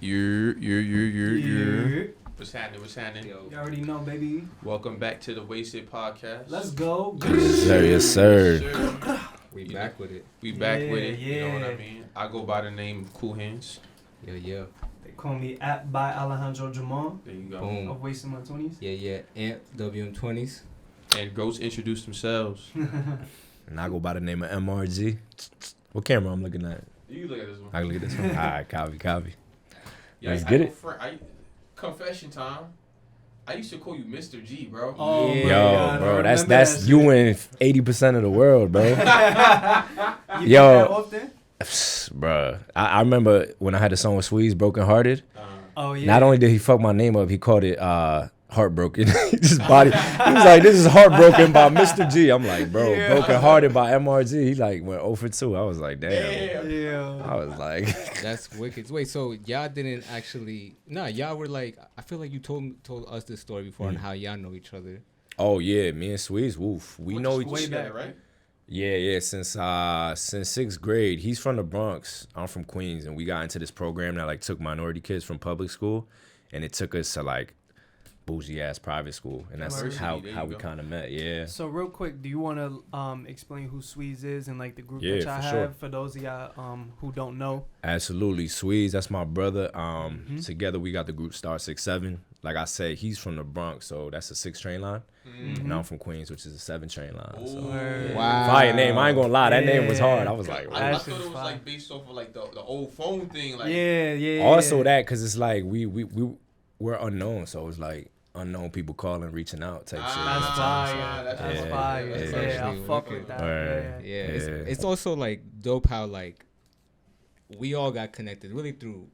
What's happening? What's happening? You already know, baby. Welcome back to the Wasted Podcast. Let's go. Yes, sir. We back with it. We back with it. Yeah. You know what I mean? I go by the name Cool Hands. Yeah. They call me by Alejandro Jamal There you go. Boom. of Wasting My 20s. Yeah. Amp WM20s. And Ghosts introduced themselves. And I go by the name of MRG. What camera I'm looking at? You look at this one. I look at this one. All right, copy. Yeah, Let's get it. Confession time. I used to call you Mr. G, bro. Oh, Yeah. my Yo, God, bro, I that's remember that you and 80% of the world, bro. You do that Yo. often? Bruh, I remember when I had the song with Sweez, Broken Hearted. Oh, yeah. Not only did he fuck my name up, he called it Heartbroken. He was like, this is Heartbroken by Mr. G. I'm like, bro, Yeah. Broken Hearted by MRG. He like went 0 for 2. I was like, damn. Yeah. I was like, That's wicked. Wait, so y'all didn't actually... Nah, y'all were like... I feel like you told us this story before on how y'all know each other. oh yeah, me and Sweez, woof. We know each way other. back, right? Yeah, since 6th grade. He's from the Bronx. I'm from Queens, and we got into this program that like took minority kids from public school, and it took us to like bougie ass private school, and that's University, how there you we go. kind of met. Yeah. So real quick, do you want to explain who Sweez is and like the group Yeah, that y'all for have sure. for those of y'all who don't know? Absolutely. Sweez, that's my brother. Together we got the group Star 67. Like I said, he's from the Bronx, so that's a 6 train line. And I'm from Queens, which is a 7 train line. So. Word. Wow. Fire name. I ain't gonna lie, that name was Yeah. hard. I was like, I That thought shit it was was fire. like based off of like the old phone thing. Like, Yeah. also that, because it's like we're unknown, so it's like unknown people calling, reaching out type That's shit. fire. That's That's Yeah. fire. Yeah. Yeah, I Actually fuck wicked. with that. Word. Yeah. Yeah, it's also like dope how like we all got connected really through.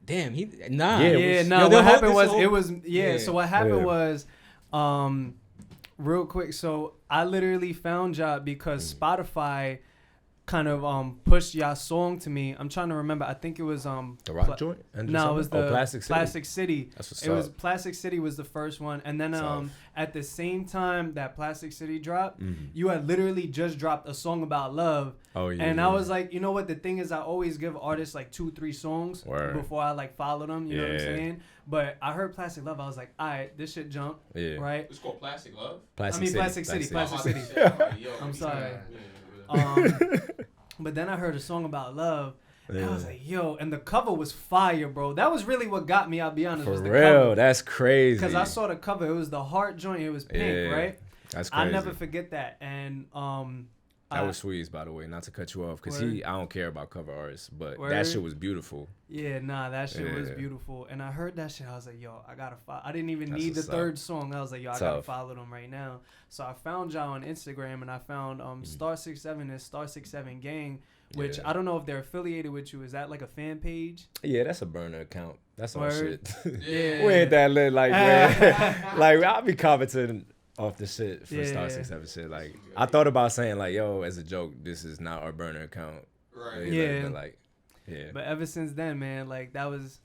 Damn, he nah. Yeah, Yeah, was- no. Yo, the What whole- happened this was whole- it was Yeah. So what happened Yeah. was, real quick. So I literally found y'all because Spotify kind of pushed y'all song to me. I'm trying to remember. I think it was The rock joint? No, it was the Plastic City. That's what's It was up. Plastic City was the first one, and then Tough. at the same time that Plastic City dropped, Mhm. you had literally just dropped a song about love. Oh yeah. And I was like, you know what? The thing is, I always give artists like 2-3 songs Word. before I like follow them. You know what I'm Yeah. saying? But I heard Plastic Love. I was like, all right, this shit jump, yeah. right? it's called Plastic Love. Plastic City. I'm sorry. Yeah. But then I heard a song about love. And I was Yeah. like, yo, and the cover was fire, bro. That was really what got me, I'll be honest. For was the real, cover. that's crazy. Because I saw the cover. It was the heart joint. It was pink, Yeah, right? That's crazy. I never forget that. And That was Sweez, by the way, not to cut you off, because Word. I don't care about cover artists, but Word. that shit was beautiful. yeah, nah, that shit was Yeah. beautiful. And I heard that shit. I was like, yo, I gotta follow. I didn't even That's need the what's up. third song. I was like, yo, I gotta Tough. follow them right now. So I found y'all on Instagram, and I found Star 67 is Star 67 Gang, which Yeah. I don't know if they're affiliated with you. Is that like a fan page? Yeah, that's a burner account. That's our Word. shit. Yeah. We ain't that lit, like, man. Like, I'll be commenting off the shit for Yeah. Star 67 shit. Like, I thought about saying, like, yo, as a joke, this is not our burner account. Right. Yeah. But, like, yeah. But ever since then, man, like that was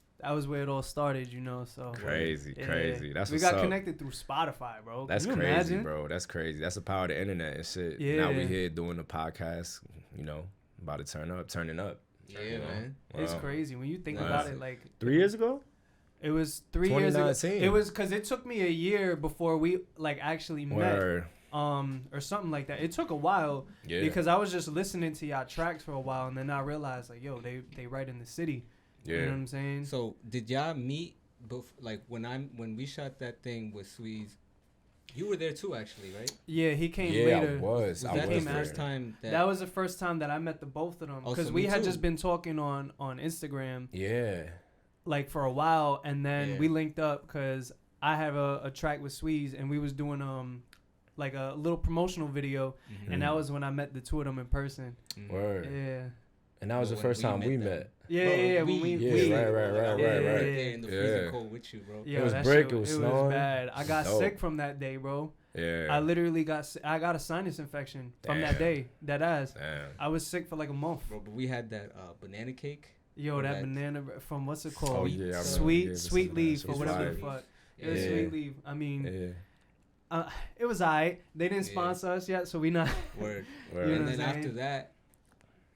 where it all started, you know. So Crazy. That's we what's got up. connected through Spotify, bro. That's Can you crazy, imagine? bro. That's crazy. That's the power of the internet and shit. Yeah. Now we here doing the podcast, you know, about to turning up. Yeah, You know? man. It's Wow. crazy when you think Wow. about it. Like 3 years ago? it was 3 years ago. 2019. It was because it took me a year before we like actually Word. met, or something like that. It took a while Yeah. because I was just listening to y'all tracks for a while, and then I realized like, yo, they right in the city. Yeah. You know what I'm saying? So did y'all meet? Like when we shot that thing with Sweez, you were there too, actually, right? Yeah, he came Yeah, later. I was. Was I that was the there. first time That was the first time that I met the both of them Oh, because so we me had too. just been talking on Instagram Yeah. like for a while, and then Yeah. we linked up because I have a track with Sweez, and we was doing like a little promotional video, and that was when I met the two of them in person. Word. Yeah. And that was Well, the when first we time we met met. Yeah, Bro, yeah, we- when we, Yeah, we right. Right there in the Yeah. freezing cold with you, bro. Yo, It was that brick, shit, it was it snowing. was bad. I got Dope. sick from that day, bro. Yeah. I literally I got a sinus infection from that Damn. day. That ass. Damn. I was sick for like a month. Bro, but we had that banana cake. Yo, Or that that- banana from what's it called? Oh, yeah, I remember you Sweet gave us Sweet some Leaf of or that. whatever the It's fuck. Yeah. It was Yeah. Sweet Leaf. I mean, Yeah. it was alright. They didn't Yeah. sponsor us yet, so we not. Word. You know And what then I'm after saying? that,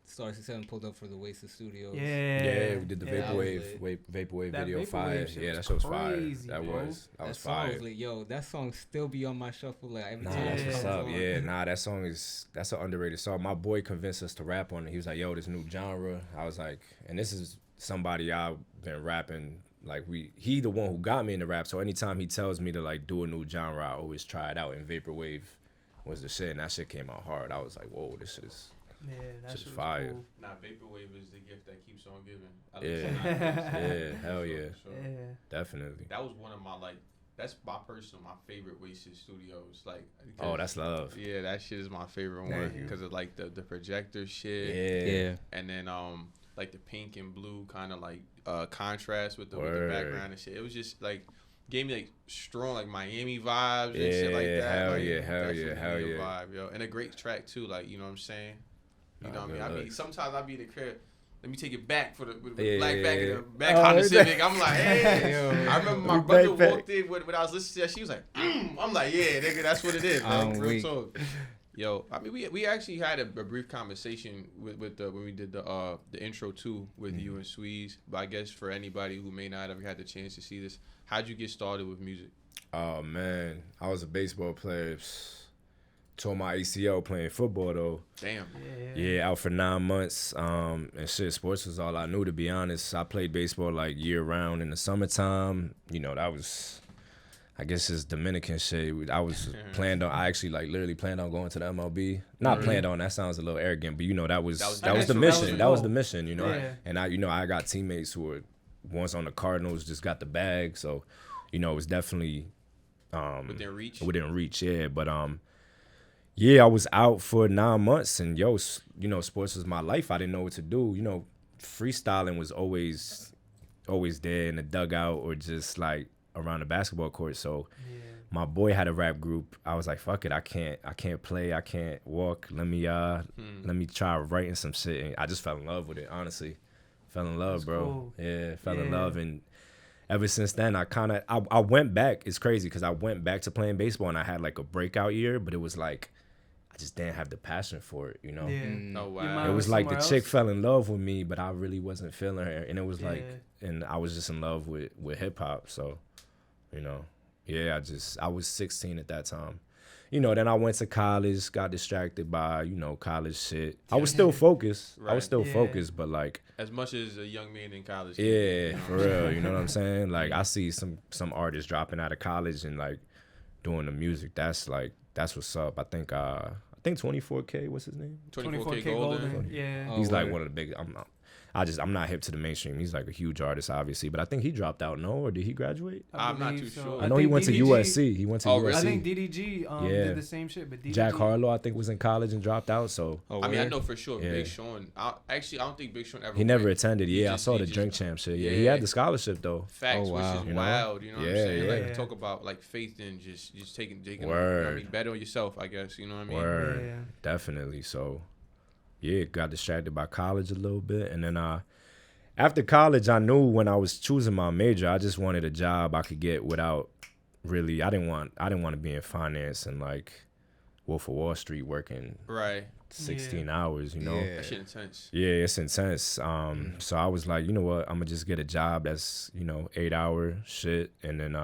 Star 67 pulled up for the Wasted Studios. Yeah, we did the Yeah. Vaporwave That video. Vaporwave Fire. shit Yeah, was that shit was fire. crazy, That bro. was That song fire. was like, yo, that song still be on my shuffle. Like every Nah, time that's it what's comes up. on. Yeah, nah, that's an underrated song. My boy convinced us to rap on it. He was like, yo, this new genre. I was like, and this is somebody I've been rapping. Like he the one who got me into rap. So anytime he tells me to like do a new genre, I always try it out. And Vaporwave was the shit, and that shit came out hard. I was like, whoa, this is Yeah, that shit's shit was fire. cool. Nah, Vaporwave is the gift that keeps on giving. Yeah, hell yeah, Yeah. definitely. That was one of my that's my favorite Wasted Studios. Like, Oh, that's love. yeah, that shit is my favorite Thank one you. because of like the projector shit. Yeah. And then like the pink and blue kind of like contrast with the Word. background and shit. It was just like gave me like strong like Miami vibes and Yeah, shit like that. hell Like, yeah, hell definitely yeah, give hell me a yeah. vibe, yo. And a great track too, like, you know what I'm saying? You know Nah, what I good mean? looks. Sometimes I be in the crib. Let me take it back for the with Yeah, black yeah, back yeah. in the back Oh, Honda yeah. Civic. I'm like, hey. Yo. I remember my We brother back. walked in when I was listening to that. She was like, I'm like, yeah, nigga, that's what it is, bro. Real weak. talk. Yo, I mean, we actually had a brief conversation with the when we did the intro too with you and Sweez. But I guess for anybody who may not have had the chance to see this, how'd you get started with music? Oh man, I was a baseball player. Tore my ACL playing football though. Damn. Yeah, out for 9 months. And shit, sports was all I knew, to be honest. I played baseball like year round in the summertime. You know, that was, I guess it's Dominican shit. I actually like literally planned on going to the MLB. Not planned on, that sounds a little arrogant, but you know, that was the mission. That was the mission, you know. Right. And I got teammates who were once on the Cardinals, just got the bag. So, you know, it was definitely Within reach. within reach, yeah. But yeah, I was out for 9 months, and you know, sports was my life. I didn't know what to do. You know, freestyling was always there in the dugout or just like around the basketball court. So my boy had a rap group. I was like, fuck it, I can't play, I can't walk. Let me try writing some shit. And I just fell in love with it, honestly. Fell in love, That's bro. cool. Yeah, fell in love. And ever since then, I went back. It's crazy because I went back to playing baseball and I had like a breakout year, but it was like, I just didn't have the passion for it, you know? Yeah. Oh, wow. Your mind It was like the somewhere chick else. fell in love with me, but I really wasn't feeling her. And it was like, Yeah. and I was just in love with hip hop. So, you know, yeah, I was 16 at that time. You know, then I went to college, got distracted by, you know, college shit. I was still focused. I Right. was still Yeah. focused, but like, As much as a young man in college. yeah, for real. You know what I'm saying? Like, I see some artists dropping out of college and like doing the music. That's what's up. I think 24K, what's his name? 24K 24K Golden. Golden. Yeah. Oh, He's like word. one of the big. I'm not hip to the mainstream. He's like a huge artist, obviously, but I think he dropped out. No, or did he graduate? I'm not believe too sure. I know he think went to DDG USC. He went to Oh, USC. really? I think DDG Yeah. did the same shit, but DDG, Jack Harlow, I think, was in college and dropped out. So Oh, I mean, I word? know for sure Yeah. Big Sean. I don't think Big Sean ever. he never went. attended. He Yeah, just- I saw he the just- drink champ shit. Yeah, he Yeah. had the scholarship though. Facts, Oh, wow. which is You know? wild. You know what I'm Yeah, saying? Like, yeah. talk about like faith and just taking. You know Word. what I mean, bet on yourself. I guess you know what I mean. Word, Yeah. definitely. So, yeah, got distracted by college a little bit, and then after college, I knew when I was choosing my major, I just wanted a job I could get without really. I didn't want to be in finance and like Wolf of Wall Street working Right. 16 hours. You know. Yeah. That shit intense. Yeah, it's intense. So I was like, you know what? I'm gonna just get a job that's 8-hour shit, and then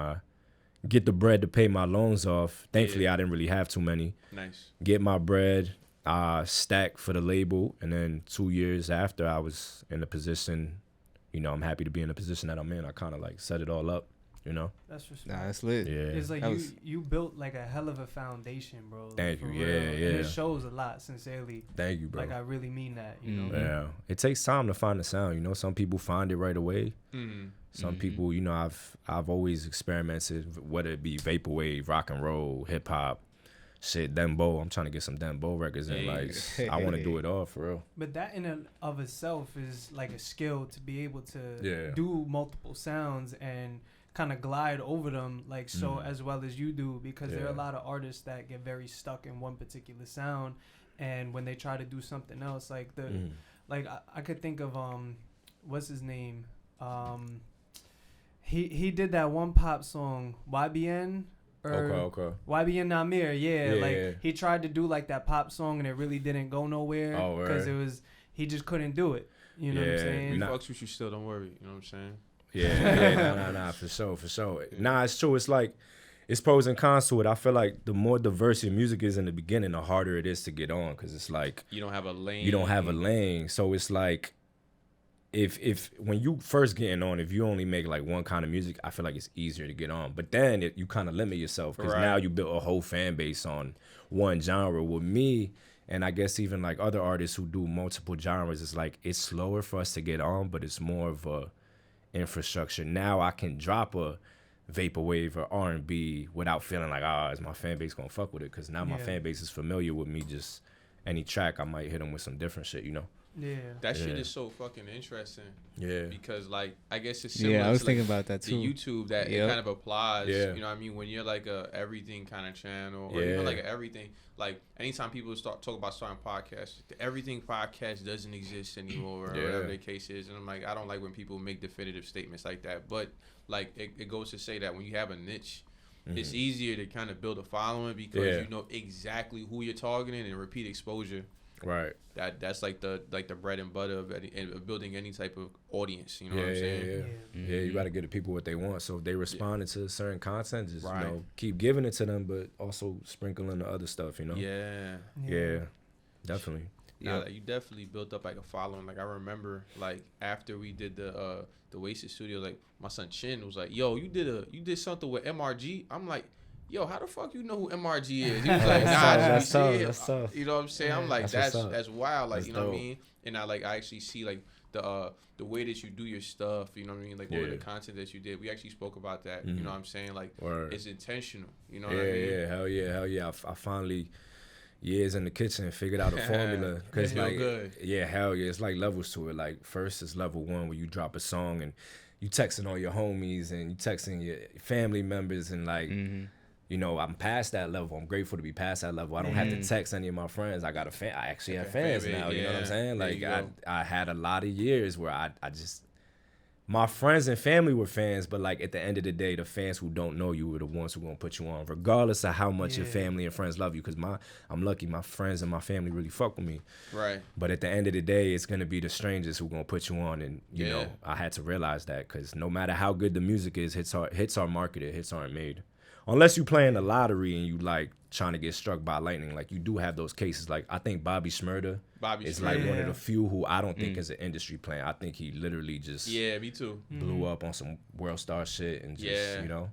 get the bread to pay my loans off. Thankfully, Yeah. I didn't really have too many. Nice. Get my bread, stack for the label, and then 2 years after, I was in the position. I'm happy to be in the position that I'm in. I kind of like set it all up. That's respect. Nah, that's lit. Yeah. It's like That was- you built like a hell of a foundation, bro. Like, Thank for you. real. Yeah, And yeah. it shows a lot, sincerely. Thank you, bro. Like I really mean that, you know. Mhm. Yeah, it takes time to find the sound. Some people find it right away. Mm-hmm. Some people, I've always experimented, whether it be vaporwave, rock and roll, hip hop, shit, dembo. I'm trying to get some dembo records in. Like, I want to do it all for real. But that in and of itself is like a skill to be able to Yeah. do multiple sounds and kind of glide over them like so as well as you do, because there are a Yeah. lot of artists that get very stuck in one particular sound, and when they try to do something else, like like I could think of what's his name, he did that one pop song YBN or Okay. YBN Namir, yeah, Yeah. like he tried to do like that pop song and it really didn't go nowhere Oh, because right. it was he just couldn't do it. You know what I'm saying? We fucks with you still, don't worry. You know what I'm saying? Yeah, for sure. Nah, it's true. It's like, it's pros and cons to it. I feel like the more diverse your music is in the beginning, the harder it is to get on, because it's like you don't have a lane. So it's like, if when you first getting on, if you only make like one kind of music, I feel like it's easier to get on. But then you kind of limit yourself, because now you build a whole fan base on one genre. With me, and I guess even like other artists who do multiple genres, it's like it's slower for us to get on, but it's more of a infrastructure. Now I can drop a vaporwave or R&B without feeling like, is my fan base gonna fuck with it? Because now my fan base is familiar with me. Just any track, I might hit them with some different shit, you know? Yeah. That shit is so fucking interesting. Yeah. Because like, I guess it's similar I was to thinking like about that too. the YouTube, that it kind of applies. Yeah. You know what I mean? When you're like a everything kind of channel, or even like a everything, like anytime people start talking about starting podcasts, the everything podcast doesn't exist anymore, or whatever the case is. And I'm like, I don't like when people make definitive statements like that. But like, it goes to say that when you have a niche, it's easier to kind of build a following, because you know exactly who you're targeting, and repeat exposure. Right. That's like the bread and butter of building any type of audience. You know what I'm saying? Yeah, you got to give the people what they want. So if they responding to certain content, just you know, keep giving it to them, but also sprinkling the other stuff. You know? Yeah, definitely. Yeah, like, you definitely built up like a following. Like I remember, like after we did the Wasted Studio, like my son Chin was like, "Yo, you did something with MRG." I'm like, "Yo, how the fuck you know who MRG is?" He was like, "Nah, that's tough. You know what I'm saying? I'm like, that's wild. Like, that's you know dope. what I mean? And I actually see like the way that you do your stuff. You know what I mean? Like, what the content that you did. We actually spoke about that. You know what I'm saying? Like, it's intentional. You know what I mean? Yeah, hell yeah. I finally, years in the kitchen, figured out a formula. Cause like, good. Yeah, hell yeah. It's like levels to it. Like first is level 1, where you drop a song and you texting all your homies and you texting your family members, and like, you know, I'm past that level. I'm grateful to be past that level. I don't have to text any of my friends. I got a fan. I actually have fans now. You know what I'm saying? Like I had a lot of years where I just, my friends and family were fans, but like at the end of the day, the fans who don't know you were the ones who gonna put you on, regardless of how much your family and friends love you. Because I'm lucky, my friends and my family really fuck with me. Right. But at the end of the day, it's gonna be the strangers who gonna put you on, and you know, I had to realize that, because no matter how good the music is, hits are marketed, hits aren't made. Unless you playing the lottery and you like trying to get struck by lightning, like you do have those cases. Like I think Bobby Shmurda is like one of the few who I don't think is an industry plant. I think he literally just me too blew up on some world star shit and just you know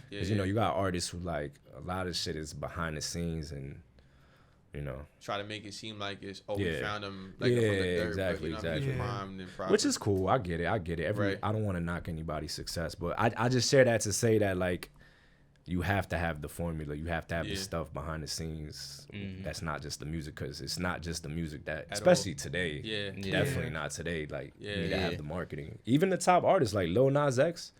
because you know, you got artists who like a lot of shit is behind the scenes, and you know, try to make it seem like it's we found them like from the dirt, exactly, but, you know, which is cool. I get it. I don't want to knock anybody's success, but I just share that to say that like, you have to have the formula. You have to have the stuff behind the scenes. That's not just the music, because it's not just the music that, especially today. Definitely not today. Like, you need to have the marketing. Even the top artists like Lil Nas X,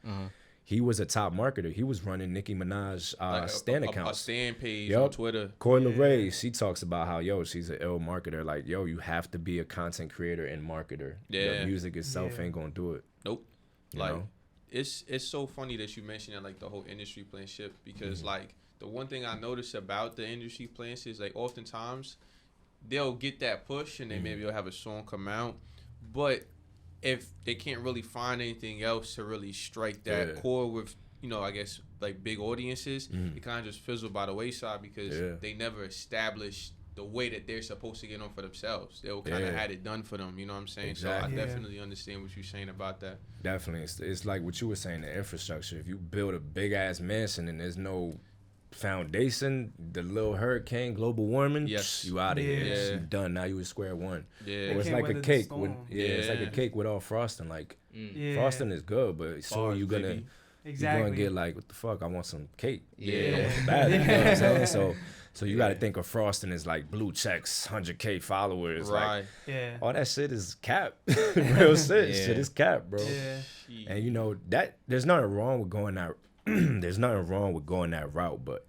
he was a top marketer. He was running Nicki Minaj stan accounts. A stan page on Twitter. Coy Leray, she talks about how, she's an ill marketer. Like, you have to be a content creator and marketer. The music itself ain't gonna do it. Nope. You know? It's so funny that you mentioned that, like the whole industry plan shift, because like the one thing I noticed about the industry plan is like oftentimes they'll get that push and then maybe they'll have a song come out, but if they can't really find anything else to really strike that chord with, you know, I guess like big audiences, it kind of just fizzle by the wayside, because they never established the way that they're supposed to get on for themselves. They'll kind of had it done for them, you know what I'm saying? Exactly. So I definitely understand what you're saying about that. Definitely. It's like what you were saying, the infrastructure. If you build a big-ass mansion and there's no foundation, the little hurricane, global warming, you out of here. You done. Now you at square one. Or it's like a cake. It's like a cake without frosting. Like, frosting is good, but soon you're going to... Exactly. You're gonna get like, what the fuck? I want some cake. I want some bad. You know what I'm saying? So you got to think of frosting as like blue checks, 100K followers. Right. Like, all that shit is cap. Real shit. Shit is cap, bro. And you know that there's nothing wrong with going that. There's nothing wrong with going that route, but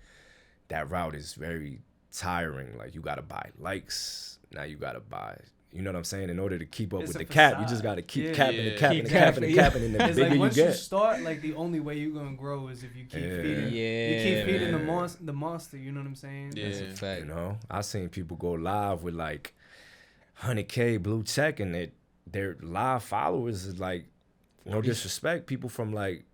that route is very tiring. Like, you got to buy likes. Now you got to buy. You know what I'm saying? In order to keep up with the cap, you just got to keep capping and capping and capping and capping. And the it's bigger like once you get, you start, like the only way you're gonna grow is if you keep feeding. You keep feeding the monster. You know what I'm saying? Yeah, that's a fact. You know, I seen people go live with like 100K blue check, and their live followers is like, no disrespect, people from like,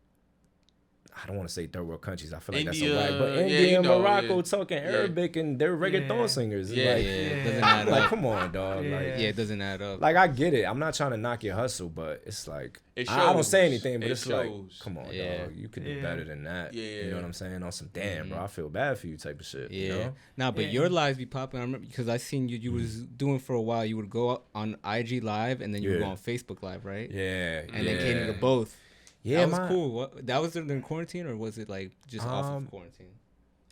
I don't want to say third world countries. I feel like India, that's a right, but yeah, India, you know, Morocco, yeah. talking Arabic, and they're reggaeton singers. It's Yeah, like, it doesn't add like, up. come on, dog. Yeah. Like, Yeah, it doesn't add up. like I get it. I'm not trying to knock your hustle, but it's like It I don't shows. say anything, but It it's like, shows. come on, Yeah. dog. You could do Yeah. better than that. Yeah. You know what I'm saying? On some damn, bro. I feel bad for you type of shit. Yeah. You know? Nah, but Yeah. your lives be popping. I remember because I seen you was doing for a while. You would go on IG Live and then you would go Yeah. on Facebook Live, right? Yeah. And then came to both. Yeah, that was cool. What, that was during quarantine, or was it like just off of quarantine?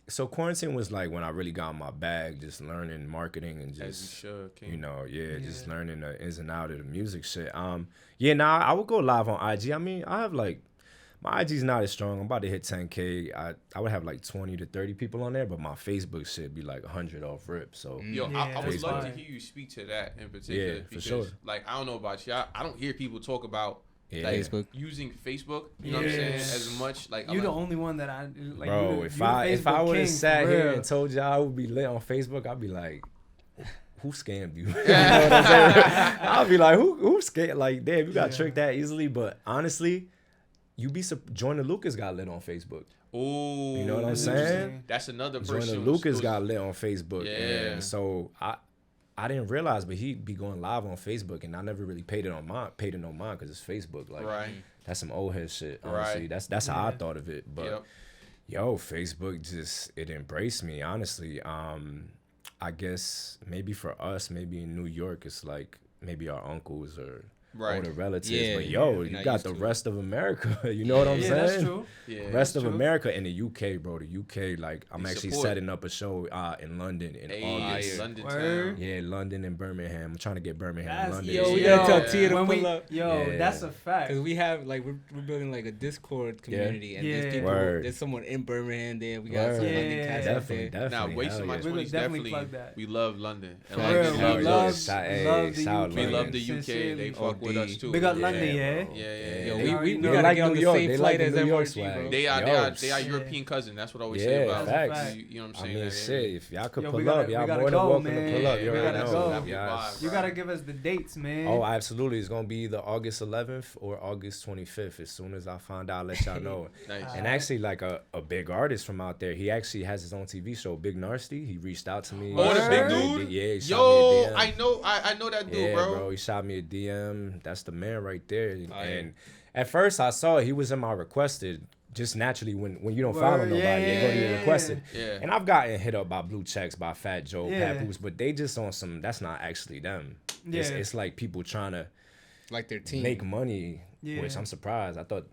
So quarantine was like when I really got in my bag, just learning marketing and As you just should, King. you know, just learning the ins and out of the music shit. I would go live on IG. I mean, I have like my IG's not as strong. I'm about to hit 10K. I would have like 20 to 30 people on there, but my Facebook shit be like 100 off rip. So Yo, Yeah, I would that's love to fine. hear you speak to that in particular. Yeah, for because, sure. Like, I don't know about you. I don't hear people talk about yeah. like, Facebook. using Facebook. You know what I'm saying? Yeah. As much. Like, You're I'm the like, only one that I like. Bro, you if the I Facebook would king, have sat for here real. and told y'all I would be lit on Facebook, I'd be like, who scammed you? You know what I'm saying? I'd be like, who scammed? Like, damn, you got tricked that easily. But honestly, Joyner Lucas got lit on Facebook. oh, You know what I'm saying? That's another Joyner person. Lucas got lit on Facebook. Yeah. And so I didn't realize, but he'd be going live on Facebook, and I never really paid it on mine because it's Facebook. Like, Right. that's some old head shit. Honestly, Right. that's how I thought of it. But Yep. yo, Facebook just it embraced me. Honestly, I guess maybe for us, maybe in New York, it's like maybe our uncles or Right. older relatives. Yeah, but yo, we're you not got used the to it. rest of America. You know what I'm Yeah, saying? that's true. Yeah. Rest of true. America and the UK, bro. The UK, like I'm They actually support. setting up a show in London in Hey, August. London Word. town. Yeah, London and Birmingham. I'm trying to get Birmingham, That's, London. Yo, we this year. gotta tell Tia to when pull up. Yeah. that's a fact. Because we have like we're building like a Discord community, and there's Yeah. people. Word. There's someone in Birmingham there. We got Word. some London Yeah. cats out Definitely, there. definitely. Now, wasting hell my yeah. We would 20s definitely definitely. plug that. We love London. For London real, is we hell love yeah. love, Shout- hey, love the shout UK. We love the UK. Sincerely. They fuck with us too. Big up Yeah, London, yeah. bro. Yeah, yeah, Yeah, yeah. Yo, they- we they gotta like get on New the York. same They flight like as the New York MRG, swag. bro. They are Yeah. European cousin. That's what I always Yeah, say about facts. you. You know what I'm I saying? mean, That- shit. If y'all could Yo, pull we gotta- up, we y'all gotta more than go, welcome to man. pull up. You We already gotta know. go. That'd be Yes. vibe, You bro. gotta give us the dates, man. Oh, absolutely. It's gonna be either August 11th or August 25th. As soon as I find out, I'll let y'all know. Nice. And actually, like a big artist from out there, he actually has his own TV show, Big Narsty. He reached out to me. Oh, the He big shot me a dude? D- Yeah, he shot Yo, me a DM. I know that dude, Yeah, bro. He shot me a DM. That's the man right there. yeah. And at first, I saw it. He was in my requested. Just naturally, when you don't follow Word, nobody, you go to your yeah. requested. Yeah. And I've gotten hit up by blue checks, by Fat Joe, Yeah. Papoose, but they just on some. That's not actually them. Yeah. It's like people trying to Like their team. make money, Yeah. which I'm surprised. I thought.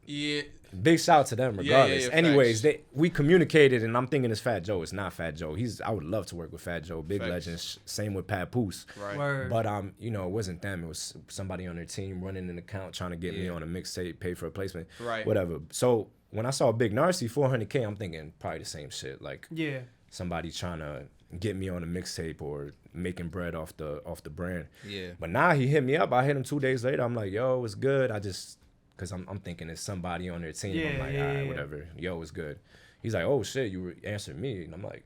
Yeah. Big shout to them, regardless. yeah, Anyways, facts. we communicated, and I'm thinking it's Fat Joe. It's not Fat Joe. I would love to work with Fat Joe, big Facts. legend. Same with Papoose. Right. Word. But it wasn't them. It was somebody on their team running an account trying to get me on a mixtape, pay for a placement, Right. whatever. So when I saw Big Narcy 400K, I'm thinking probably the same shit. Like Yeah. somebody trying to get me on a mixtape or making bread off the brand. Yeah. But now he hit me up. I hit him 2 days later. I'm like, yo, it's good. Because I'm thinking it's somebody on their team. I'm Yeah, like, yeah, all right, yeah. whatever. Yo, it's good. He's like, oh, shit, you answered me. And I'm like,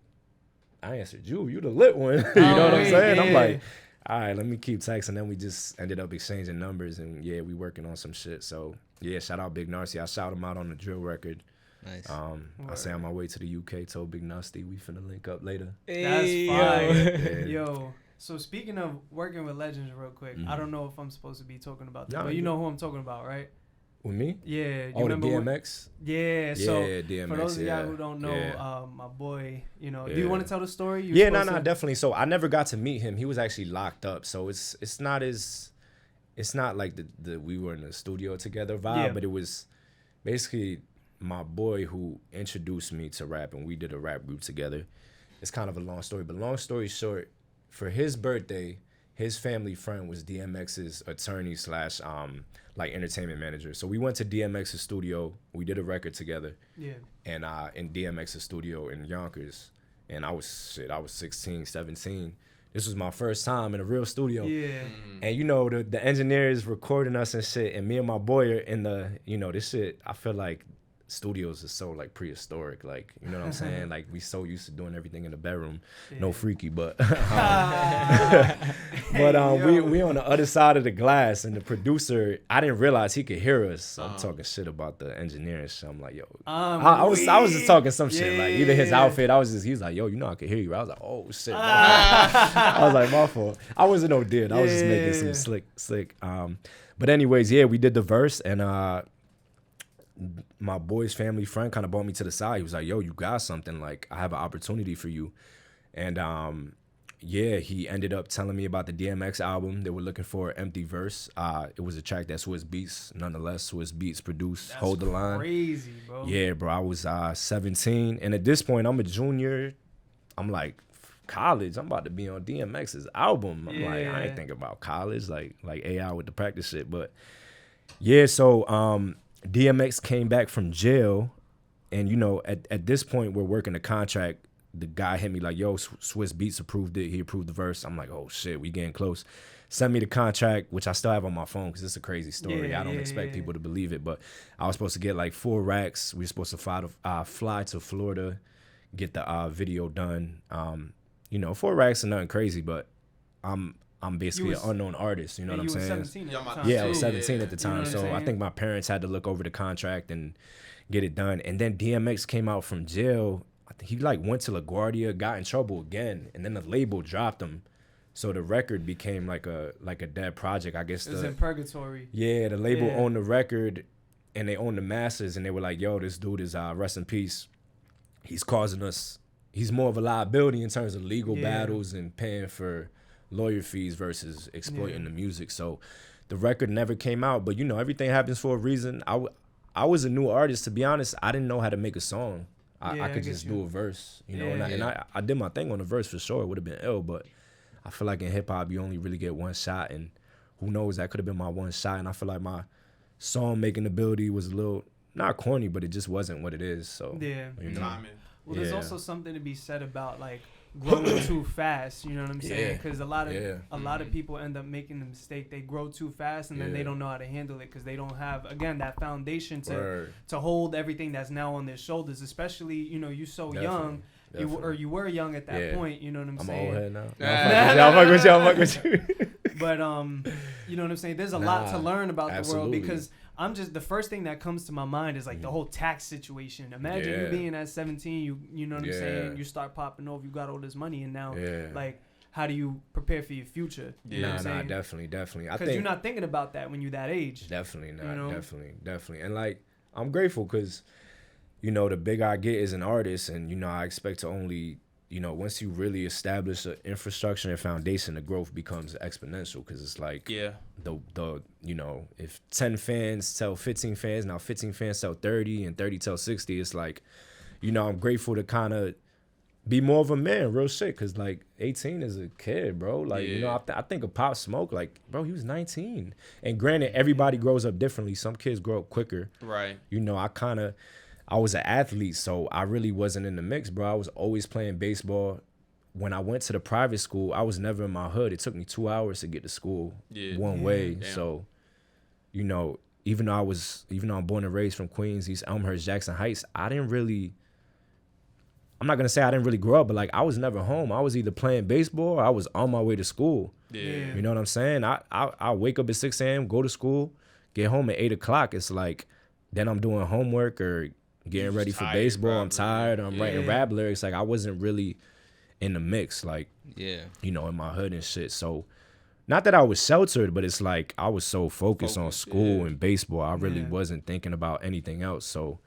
I answered you. You the lit one. You know what I'm wait, saying? I'm yeah. like, all right, let me keep texting. Then we just ended up exchanging numbers. And, yeah, we working on some shit. So, yeah, shout out Big Narcy. I shout him out on the drill record. Nice. I say on my way to the UK, told Big Nasty we finna link up later. That's Hey, fire. Yeah. Yo. So speaking of working with legends real quick, I don't know if I'm supposed to be talking about that, Nah, but you you know who I'm talking about, right? With me? Yeah. You Oh, the remember when- DMX? Yeah, so Yeah, DMX, for those of y'all yeah. who don't know, Yeah. my boy, do you Yeah. want to tell the story? You Yeah, no, supposed to- definitely. So I never got to meet him. He was actually locked up. So it's not like the we were in the studio together vibe, Yeah. but it was basically my boy who introduced me to rap, and we did a rap group together. It's kind of a long story, but long story short, for his birthday, his family friend was DMX's attorney / like entertainment manager. So we went to DMX's studio. We did a record together. Yeah. And in DMX's studio in Yonkers. And I was 16, 17. This was my first time in a real studio. Yeah. And the engineer is recording us and shit. And me and my boy are in the, this shit, I feel like studios is so like prehistoric, like, you know what I'm saying? Like, we so used to doing everything in the bedroom. Yeah. No freaky, but we Yo. we on the other side of the glass, and the producer, I didn't realize he could hear us. So I'm talking shit about the engineering shit. I'm like, yo, I was just talking some shit, like either his outfit. He was like, yo, you know I can hear you. I was like, oh shit. I was like, my fault. I wasn't no dude. I was just making some slick. But anyways, yeah, we did the verse, and my boy's family friend kind of brought me to the side. He was like, yo, you got something. Like, I have an opportunity for you. And yeah, he ended up telling me about the DMX album. They were looking for an empty verse. It was a track that Swiss Beats, nonetheless, Swiss Beats produced. That's Hold the Line. Crazy, bro. Yeah, bro. I was 17. And at this point, I'm a junior. I'm like, college. I'm about to be on DMX's album. I'm like, I ain't thinking about college, like AI with the practice shit. But yeah, so DMX came back from jail, and you know, at this point, we're working a contract. The guy hit me like, yo, Swiss Beats approved it. He approved the verse. I'm like, oh shit, we getting close. Sent me the contract, which I still have on my phone because it's a crazy story. I don't expect people to believe it, but I was supposed to get like 4 racks. We were supposed to fly to Florida, get the video done. You know, 4 racks are nothing crazy, but I'm basically an unknown artist. You know what I'm saying? 17 at the time. Yeah, I was 17 at the time. You know what I'm So I saying? think my parents had to look over the contract and get it done. And then DMX came out from jail. I think he like went to LaGuardia, got in trouble again, and then the label dropped him. So the record became like a dead project. I guess It was in purgatory. Yeah, the label owned the record, and they owned the masters, and they were like, yo, this dude is rest in peace. He's causing us. He's more of a liability in terms of legal battles and paying for lawyer fees versus exploiting the music. So the record never came out, but you know, everything happens for a reason. I was a new artist, to be honest. I didn't know how to make a song. I could just do a verse, you know, and I did my thing on the verse for sure. It would have been ill, but I feel like in hip hop, you only really get one shot, and who knows, that could have been my one shot. And I feel like my song making ability was a little, not corny, but it just wasn't what it is. So, Yeah. you know? Well, there's also something to be said about like growing too fast. You know what I'm saying? Because a lot of people end up making the mistake. They grow too fast, and then they don't know how to handle it because they don't have, again, that foundation to hold everything that's now on their shoulders. Especially, you know, you so young. You were young at that point. You know what I'm saying? I'm old head now. I'm fuck with you. But you know what I'm saying? There's a lot to learn about the world, because the first thing that comes to my mind is like the whole tax situation. Imagine you being at 17, you know what I'm saying? You start popping off, you got all this money, and now like, how do you prepare for your future? You know what I'm saying? Definitely. Because you're not thinking about that when you're that age. Definitely not. You know? Definitely. And like, I'm grateful because, you know, the bigger I get as an artist, and you know, I expect to only, you know, once you really establish an infrastructure and foundation, the growth becomes exponential, because it's like the you know, if 10 fans tell 15 fans, now 15 fans tell 30, and 30 tell 60, it's like, you know, I'm grateful to kind of be more of a man, real shit, because like 18 is a kid, bro. Like, you know, I think of Pop Smoke, like, bro, he was 19. And granted, everybody grows up differently. Some kids grow up quicker. Right. You know, I was an athlete, so I really wasn't in the mix, bro. I was always playing baseball. When I went to the private school, I was never in my hood. It took me 2 hours to get to school one way. Damn. So, you know, even though I'm born and raised from Queens, East Elmhurst, Jackson Heights, I'm not going to say I didn't really grow up, but like, I was never home. I was either playing baseball or I was on my way to school. Yeah. You know what I'm saying? I wake up at 6 a.m., go to school, get home at 8 o'clock. It's like, then I'm doing homework or getting ready for baseball. Probably. I'm tired. I'm writing rap lyrics. Like, I wasn't really in the mix, like, you know, in my hood and shit. So, not that I was sheltered, but it's like I was so focused on school and baseball. I really wasn't thinking about anything else. So,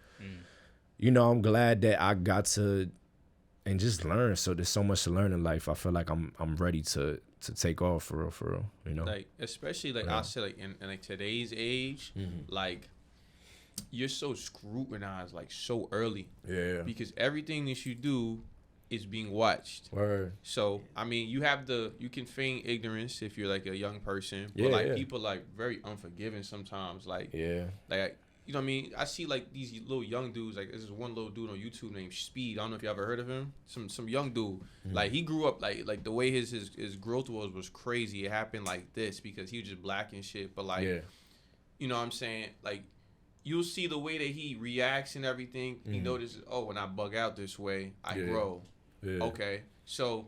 you know, I'm glad that I got to and just learn. So there's so much to learn in life. I feel like I'm ready to take off for real, you know? Like, especially like I'll say like in like today's age, like, you're so scrutinized like so early. Yeah. Because everything that you do is being watched. Word. So I mean, you can feign ignorance if you're like a young person, but people like very unforgiving sometimes. Like like, you know what I mean? I see like these little young dudes. Like, there's one little dude on YouTube named Speed. I don't know if you ever heard of him. Some young dude. Like, he grew up like the way his growth was crazy. It happened like this because he was just black and shit. But like, you know what I'm saying? Like, you'll see the way that he reacts and everything. He notices, oh, when I bug out this way, I grow. Yeah. Okay, so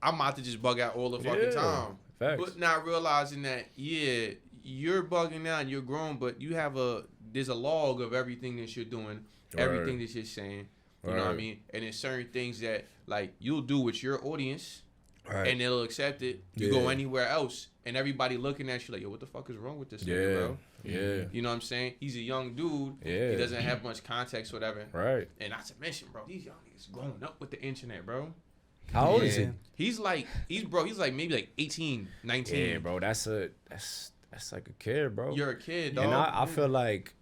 I'm about to just bug out all the fucking time. Facts. But not realizing that, you're bugging out and you're grown, but you have there's a log of everything that you're doing, everything that you're saying. You know what I mean? And there's certain things that, like, you'll do with your audience, and they'll accept it. You go anywhere else, and everybody looking at you like, yo, what the fuck is wrong with this nigga, bro? Yeah. You know what I'm saying? He's a young dude. Yeah. He doesn't have much context, whatever. Right. And not to mention, bro, these young niggas growing up with the internet, bro. How old is he? He's like maybe like 18, 19. Yeah, bro, that's like a kid, bro. You're a kid, dog. And I feel like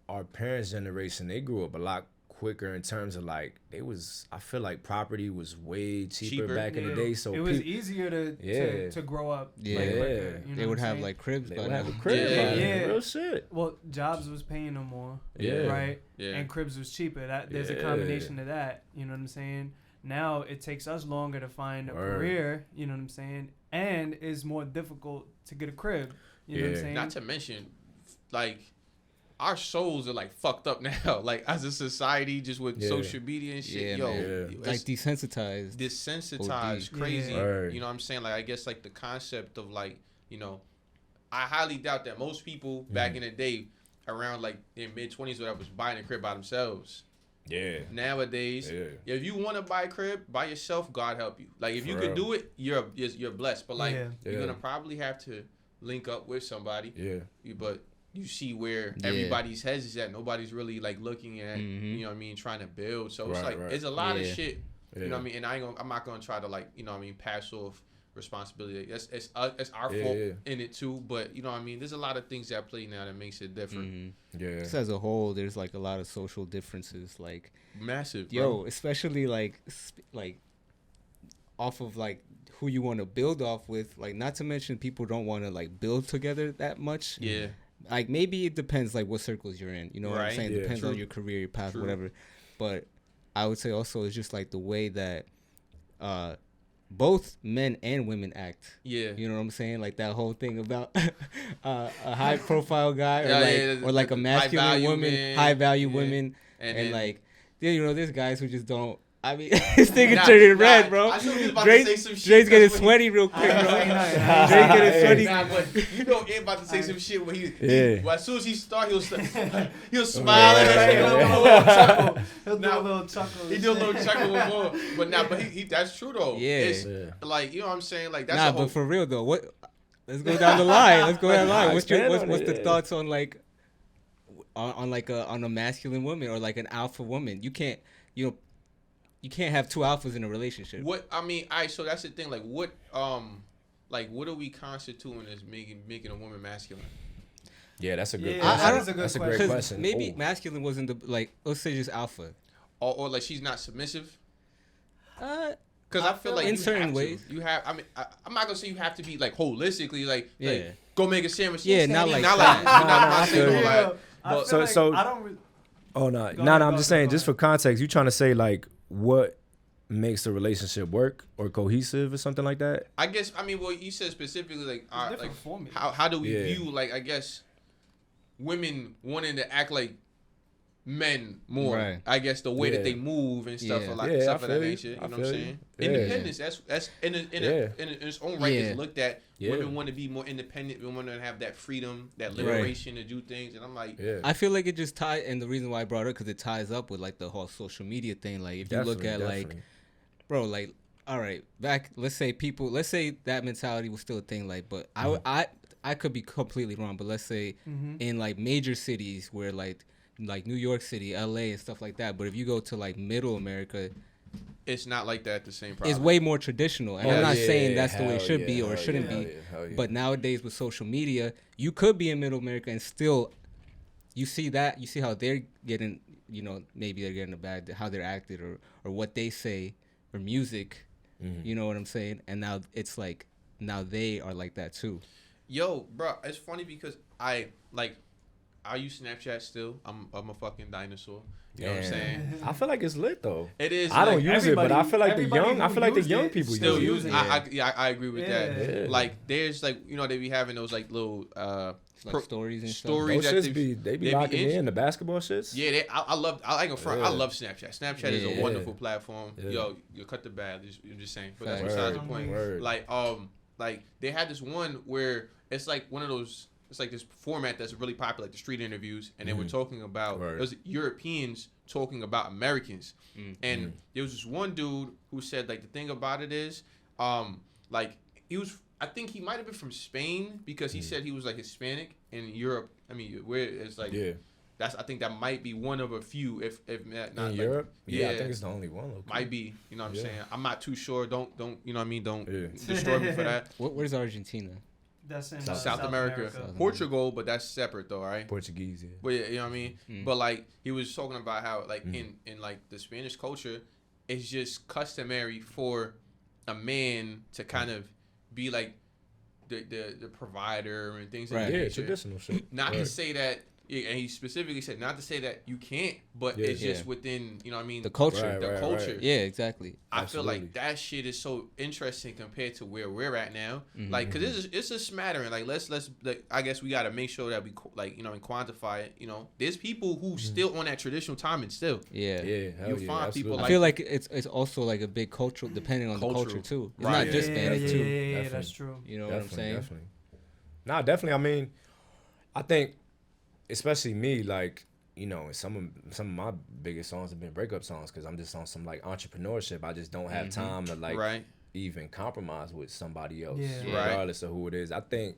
our parents' generation, they grew up a lot quicker in terms of like I feel like property was way cheaper back in the day, so it was easier to grow up. Yeah, like, quicker, you know they would have like cribs. They would have a crib. Real shit. Well, Jobs was paying them more. Right. Yeah. And cribs was cheaper. There's a combination of that. You know what I'm saying? Now it takes us longer to find a career. You know what I'm saying? And it's more difficult to get a crib. You know what I'm saying? Not to mention, like, our souls are like fucked up now, like as a society, just with social media and shit. Like desensitized, crazy. You know what I'm saying? Like, I guess like the concept of like, you know, I highly doubt that most people back in the day, around like their mid-20s, whatever, was buying a crib by themselves. Yeah. Nowadays, if you want to buy a crib by yourself, God help you. Like, if you could do it, you're blessed. But like, you're gonna probably have to link up with somebody. Yeah. But you see where everybody's heads is at. Nobody's really like looking at, you know what I mean, trying to build. So it's like, it's a lot of shit, you know what I mean? And I'm not going to try to like, you know what I mean, pass off responsibility. It's our fault in it too. But you know what I mean? There's a lot of things that play now that makes it different. Just as a whole, there's like a lot of social differences, like massive, bro. Especially like off of like who you want to build off with. Like, not to mention people don't want to like build together that much. Yeah. Like, maybe it depends, like, what circles you're in. You know what I'm saying? It depends on your career, your path, whatever. But I would say also it's just, like, the way that both men and women act. Yeah. You know what I'm saying? Like, that whole thing about a high-profile guy or like a masculine woman, high-value women. And like, you know, there's guys who just don't. I mean, this nigga turning red, bro. I was about to say some shit. Dre's getting sweaty real quick, bro. Dre's getting sweaty. But you know, Ed about to say some shit when as soon as he start, he'll smile. He'll do a little chuckle. He do a little chuckle with more. But he that's true though. Yeah. It's like, you know what I'm saying? Like, that's but for real though, let's go down the line. What's the thoughts on like on a masculine woman or like an alpha woman? You can't have two alphas in a relationship. So that's the thing. Like, what are we constituting as making a woman masculine? Yeah, that's a good question. That's a great question. Maybe masculine wasn't the, like, let's say just alpha. Or like she's not submissive? Because I feel like in certain ways. You have, I'm not going to say you have to be, like, holistically, like go make a sandwich. Yeah, not like that. So I don't really... Oh, no. I'm just saying, just for context, you trying to say, like, what makes a relationship work or cohesive or something like that? I guess, you said specifically, like how do we view, like, I guess, women wanting to act like men more. Right. I guess the way that they move and stuff, stuff of that nature. You know what I'm saying? Independence. That's in its own right. It's looked at. Women want to be more independent. We want to have that freedom, that liberation to do things. And I'm like, I feel like it just ties. And the reason why I brought it because it ties up with like the whole social media thing. Like, if you look at like, bro, like, all right, back. Let's say that mentality was still a thing. Like, but I could be completely wrong. But let's say in like major cities where like New York City, LA, and stuff like that. But if you go to like middle America, it's not like that. The same problem. It's way more traditional, and I'm not saying that's the way it should be or it shouldn't be. But nowadays with social media, you could be in middle America and still, you see how they're getting, you know, maybe they're getting a bad, how they're acted or what they say or music, you know what I'm saying? And now it's like now they are like that too. Yo, bro, it's funny because I I use Snapchat still. I'm a fucking dinosaur. You know what I'm saying? I feel like it's lit though. It is. I don't use it, but I feel like the young people still use it. I agree with that. Yeah. Like there's like they be having those like little like stories and stories stuff. Those shits they be locking in the basketball shits. Yeah, I love Snapchat. Snapchat is a wonderful platform. Yeah. Yo, you cut the bad. I'm just saying, but that's besides the point. Like they had this one where it's like one of those. It's like this format that's really popular, like the street interviews, and they were talking about it was Europeans talking about Americans, and there was this one dude who said like the thing about it is, like he was, I think he might have been from Spain because he said he was like Hispanic in Europe. I mean, where it's like I think that might be one of a few, if not in like, Europe. Yeah, I think it's the only one. Local. Might be, you know what I'm saying. I'm not too sure. Don't you know what I mean? Don't destroy me for that. Where's Argentina? That's in South America. Portugal, but that's separate though, right? Portuguese, yeah. But yeah, you know what I mean. But like he was talking about how like in like the Spanish culture, it's just customary for a man to kind of be like the provider and things like that. Yeah, traditional shit. Not to say that. Yeah, and he specifically said not to say that you can't, but it's just within, you know what I mean? The culture. The culture. Right. Yeah, exactly. I feel like that shit is so interesting compared to where we're at now. Like, because it's a smattering. Like, let's like, I guess we got to make sure that we, like, you know, and quantify it. You know, there's people who still on that traditional timing still. Yeah. You find people like. I feel like it's also like a big cultural, depending on the culture, too. It's not just Spanish, too. Yeah, that's true. You know what I'm saying? Definitely. Nah, definitely. I mean, I think, especially me, like, you know, some of my biggest songs have been breakup songs because I'm just on some like entrepreneurship. I just don't have time to like even compromise with somebody else, regardless of who it is. I think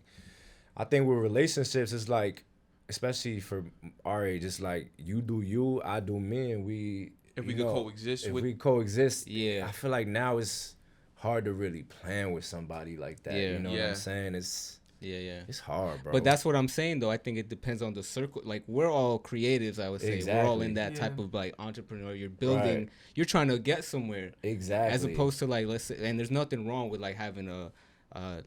with relationships, it's like, especially for our age, it's like you do you, I do me, and we could coexist. We coexist, I feel like now it's hard to really plan with somebody like that. You know what I'm saying? It's hard, bro. But that's what I'm saying, though. I think it depends on the circle. Like, we're all creatives, I would say. We're all in that type of, like, entrepreneur. You're building. You're trying to get somewhere. Exactly. As opposed to, like, let's say, and there's nothing wrong with, like, having a,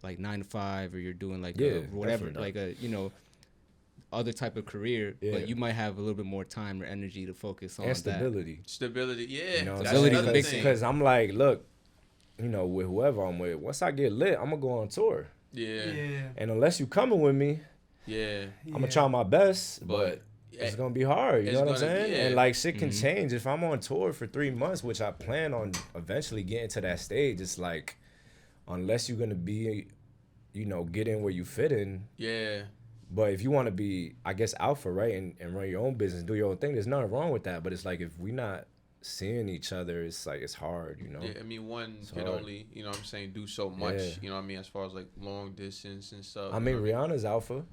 like, 9 to 5, or you're doing, like, a whatever, like, a, you know, other type of career. But you might have a little bit more time or energy to focus on stability. That. Stability, yeah. You know, stability is a big thing. Because I'm like, look, you know, with whoever I'm with, once I get lit, I'm going to go on tour. Yeah. And unless you coming with me, I'm gonna try my best, but it's gonna be hard. You know what I'm saying? And like shit can change. If I'm on tour for 3 months, which I plan on eventually getting to that stage, it's like unless you're gonna be, you know, get in where you fit in. Yeah. But if you want to be, I guess, alpha, right, and run your own business, do your own thing, there's nothing wrong with that. But it's like if we not seeing each other, it's like it's hard, you know. Yeah, I mean, one can only, you know what I'm saying, do so much, you know what I mean, as far as like long distance and stuff. I mean, Rihanna's alpha,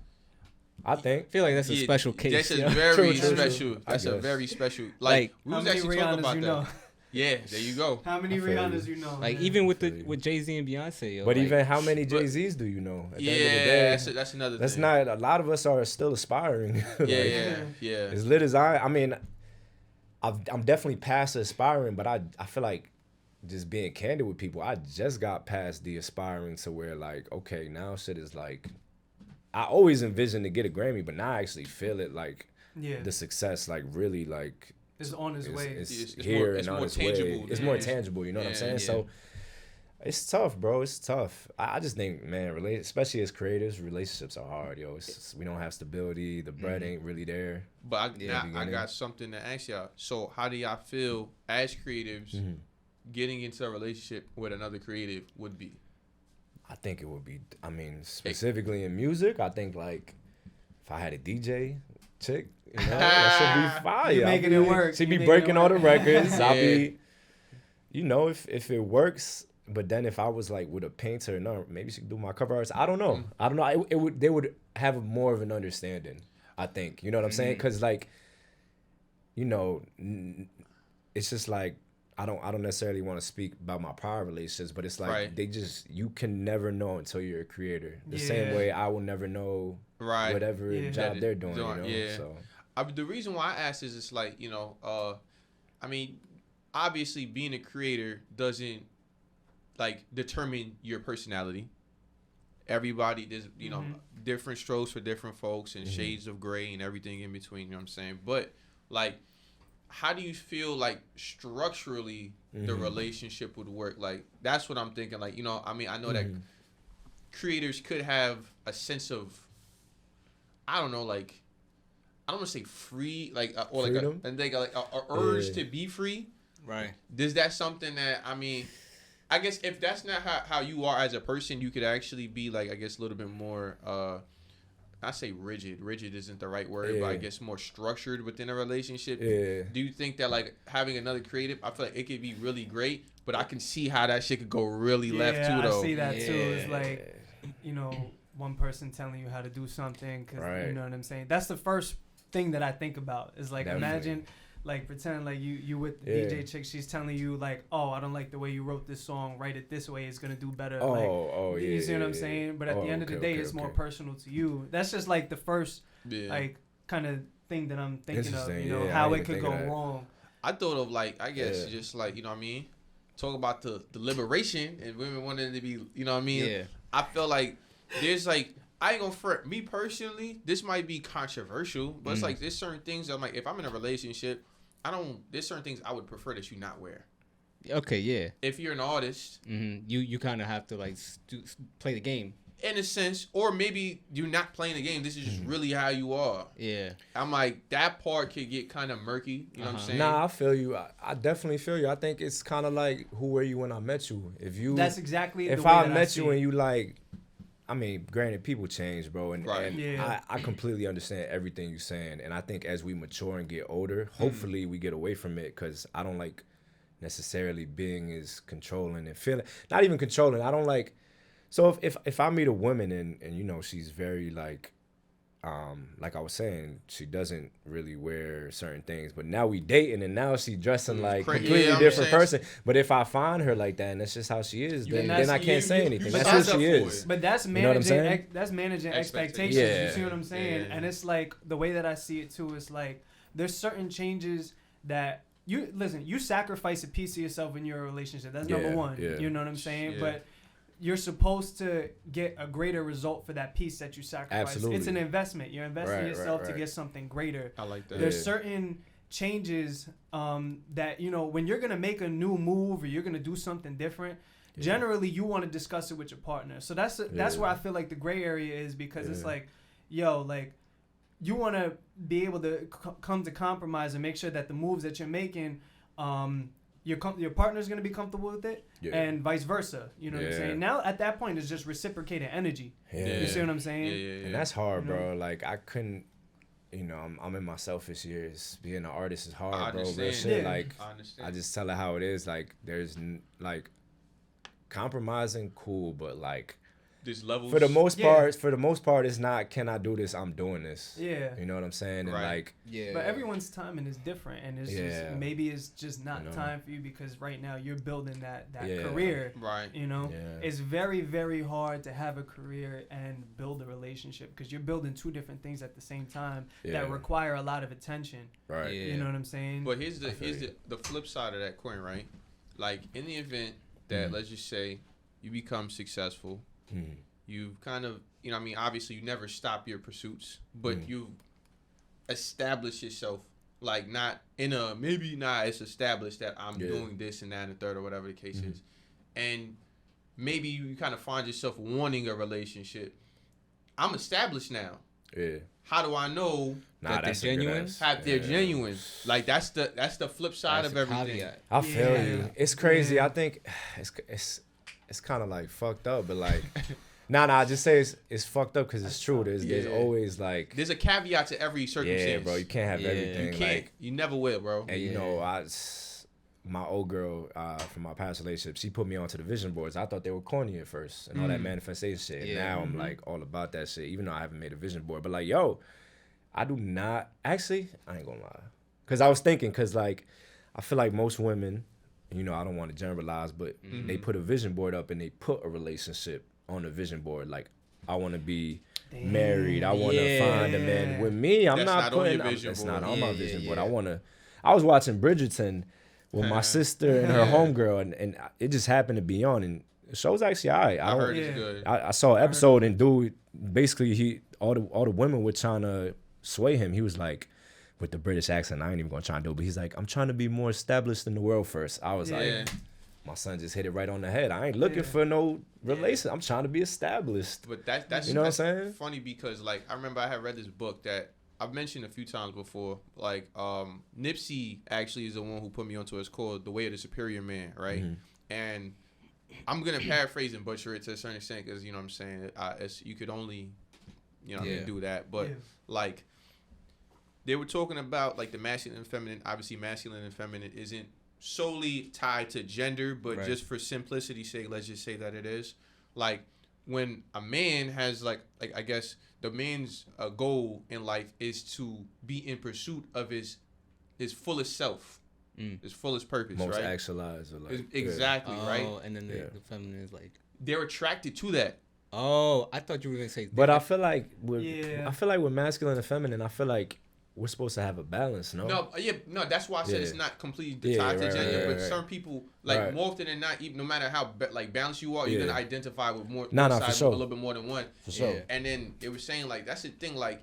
I think. I feel like that's a special case. That's a very special. That's a very special. Like we was actually talking about that. Yeah, there you go. How many Rihannas you know? Like even with Jay-Z and Beyonce. Yo, but like, even how many Jay-Z's do you know? At the end of the day, that's another. That's thing. not. A lot of us are still aspiring. Yeah. As lit as I mean, I'm definitely past aspiring, but I feel like just being candid with people, I just got past the aspiring to where like, okay, now shit is like, I always envisioned to get a Grammy, but now I actually feel it like the success like really like is on its way. It's here and on its way. It's more tangible, you know what I'm saying? So it's tough, bro. It's tough. I just think, man, especially as creatives, relationships are hard, yo. We don't have stability. The bread ain't really there. But I got something to ask y'all. So how do y'all feel as creatives getting into a relationship with another creative would be? I think it would be, I mean, specifically in music, I think like if I had a DJ chick, you know, that should be fire. You're making it work. She'd be breaking all the records. I'll be, you know, if it works. But then if I was like with a painter, no, maybe she could do my cover arts. I don't know. They would have more of an understanding, I think. You know what I'm saying? Because like, you know, it's just like I don't necessarily want to speak about my prior relationships, but it's like you can never know until you're a creator. The same way I will never know whatever job they're doing. You know? So the reason why I asked is it's like, you know, I mean, obviously being a creator doesn't like determine your personality. everybody, there's, you know, different strokes for different folks and shades of gray and everything in between, you know what I'm saying? But, like, how do you feel like structurally the relationship would work? Like, that's what I'm thinking. Like, you know, I mean, I know that creators could have a sense of, I don't know, like, I don't want to say free, like, or like, and they got like a urge to be free. Right. Is that something that, I mean, I guess if that's not how you are as a person, you could actually be like, I guess, a little bit more, I say rigid. Rigid isn't the right word, but I guess more structured within a relationship. Yeah. Do you think that, like, having another creative, I feel like it could be really great, but I can see how that shit could go really left too, though. I see that too. It's like, you know, one person telling you how to do something, because you know what I'm saying? That's the first thing that I think about is, like, imagine, like, pretending like you with the DJ chick, she's telling you, like, oh, I don't like the way you wrote this song, write it this way, it's gonna do better. You see what I'm saying? But at the end of the day, it's more personal to you. That's just like the first like kind of thing that I'm thinking of, you know, how it could go wrong. I thought of, like, I guess just like, you know what I mean, talk about the liberation and women wanting to be, you know what I mean? I feel like there's, like, I ain't gonna front. Me personally, this might be controversial, but it's like, there's certain things I'm like, if I'm in a relationship, there's certain things I would prefer that you not wear. Okay, yeah. If you're an artist, you kind of have to, like, play the game. In a sense, or maybe you're not playing the game. This is just really how you are. Yeah. I'm like, that part could get kind of murky. You know what I'm saying? Nah, I feel you. I definitely feel you. I think it's kind of like, who were you when I met you? That's exactly the way if I met you and you, like, I mean, granted, people change, bro, and I completely understand everything you're saying, and I think as we mature and get older, hopefully we get away from it, because I don't like necessarily being as controlling and feeling, not even controlling. I don't like, so if I meet a woman and you know, she's very like I was saying, she doesn't really wear certain things, but now we dating and now she dressing like completely different person. But if I find her like that and that's just how she is, then I can't say anything. That's who she is. But that's managing. That's managing expectations. You see what I'm saying? And it's like, the way that I see it too is like, there's certain changes that you sacrifice a piece of yourself in your relationship. That's number one. You know what I'm saying? But you're supposed to get a greater result for that piece that you sacrifice. Absolutely. It's an investment. You're investing yourself to get something greater. I like that. There's certain changes that, you know, when you're going to make a new move or you're going to do something different, generally you want to discuss it with your partner. So that's where I feel like the gray area is, because it's like, yo, like, you want to be able to come to compromise and make sure that the moves that you're making, your partner's going to be comfortable with it, and vice versa. You know what I'm saying? Now, at that point, it's just reciprocating energy. You see what I'm saying? And that's hard, bro. Like, I couldn't, you know, I'm in my selfish years. Being an artist is hard, bro. Real shit. Like, I just tell her how it is. Like, there's, like, compromising, cool, but, like, there's levels. For the most part, it's not, can I do this? I'm doing this. Yeah. You know what I'm saying? And like, but everyone's timing is different, and it's just, maybe it's just not time for you, because right now you're building that career. Right. You know, it's very, very hard to have a career and build a relationship, because you're building two different things at the same time that require a lot of attention. Right. You know what I'm saying? But here's the flip side of that coin, right? Like, in the event that, let's just say, you become successful. You've kind of, you know what I mean, obviously you never stop your pursuits, but you've established yourself, like, not in a, maybe not it's established that I'm doing this and that and the third or whatever the case is. And maybe you kind of find yourself wanting a relationship. I'm established now. Yeah. How do I know that they're genuine? They're genuine. Like, that's the flip side of everything. Caveat. I feel you. It's crazy. I think it's kind of like fucked up, but like, I just say it's fucked up because it's true. There's always like, there's a caveat to every circumstance. Yeah, bro, you can't have everything. You can't. Like, you never will, bro. And you know, my old girl from my past relationship, she put me onto the vision boards. I thought they were corny at first and all that manifestation shit. And now I'm like all about that shit, even though I haven't made a vision board. But like, yo, I do not actually. I ain't gonna lie, because I was thinking, because like, I feel like most women, you know, I don't want to generalize, but they put a vision board up and they put a relationship on the vision board. Like, I want to be married. I want to find a man. With me, I'm not putting. That's not on my vision board. I was watching Bridgerton with my sister and her homegirl, and it just happened to be on. And The show's actually alright. I heard it's good. I saw an episode and dude, basically all the women were trying to sway him. He was like, with the British accent, I ain't even gonna try to do it, but he's like, I'm trying to be more established in the world first. I was like, my son just hit it right on the head. I ain't looking for no relation. I'm trying to be established. But that's you know what I'm saying? Funny because like I remember I had read this book that I've mentioned a few times before. Like Nipsey actually is the one who put me onto it. It's called The Way of the Superior Man, right? Mm-hmm. And I'm gonna paraphrase and butcher it to a certain extent because you know what I'm saying. You could only, do that. But like they were talking about like the masculine and feminine. Obviously, masculine and feminine isn't solely tied to gender, but just for simplicity's sake, let's just say that it is. Like when a man has like I guess the man's goal in life is to be in pursuit of his fullest self, his fullest purpose, most right? actualized, or like, exactly, right? And then the feminine is like they're attracted to that. Oh, I thought you were gonna say. But I feel like with masculine and feminine, I feel like we're supposed to have a balance, no? No, that's why I said it's not completely tied to gender. But some people, like more often than not, even no matter how balanced you are, you're gonna identify with more sides, a little bit more than one. For sure. And then it was saying like that's the thing, like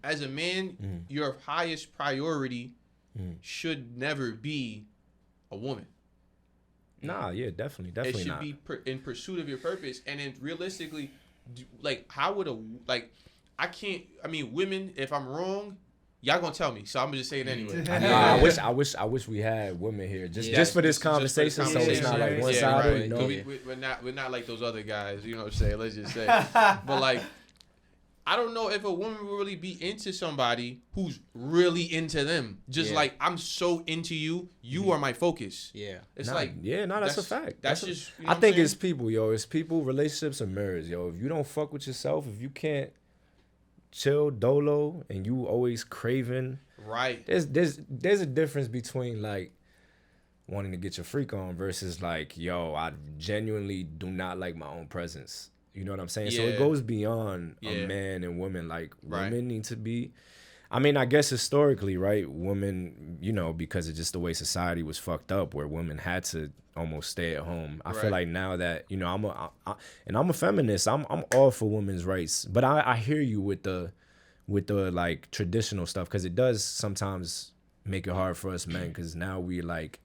as a man, your highest priority should never be a woman. Nah, definitely. It should be in pursuit of your purpose, and then realistically, like how would women, if I'm wrong, y'all gonna tell me, so I'm gonna just say it anyway. I wish we had women here just for this conversation, so it's not like one sided. Right. We're not like those other guys, you know what I'm saying? Let's just say, but like, I don't know if a woman will really be into somebody who's really into them. Just like I'm so into you, you are my focus. Yeah, it's that's a fact. That's just. You know I think it's people, yo. It's people. Relationships are mirrors, yo. If you don't fuck with yourself, if you can't chill dolo and you always craving, right? There's a difference between like wanting to get your freak on versus like, yo, I genuinely do not like my own presence. You know what I'm saying? So it goes beyond a man and women. Like women need to be, I mean, I guess historically, right? Women, because of just the way society was fucked up, where women had to almost stay at home. I feel like now that I'm a feminist. I'm all for women's rights, but I hear you with the like traditional stuff, because it does sometimes make it hard for us men, because now we like,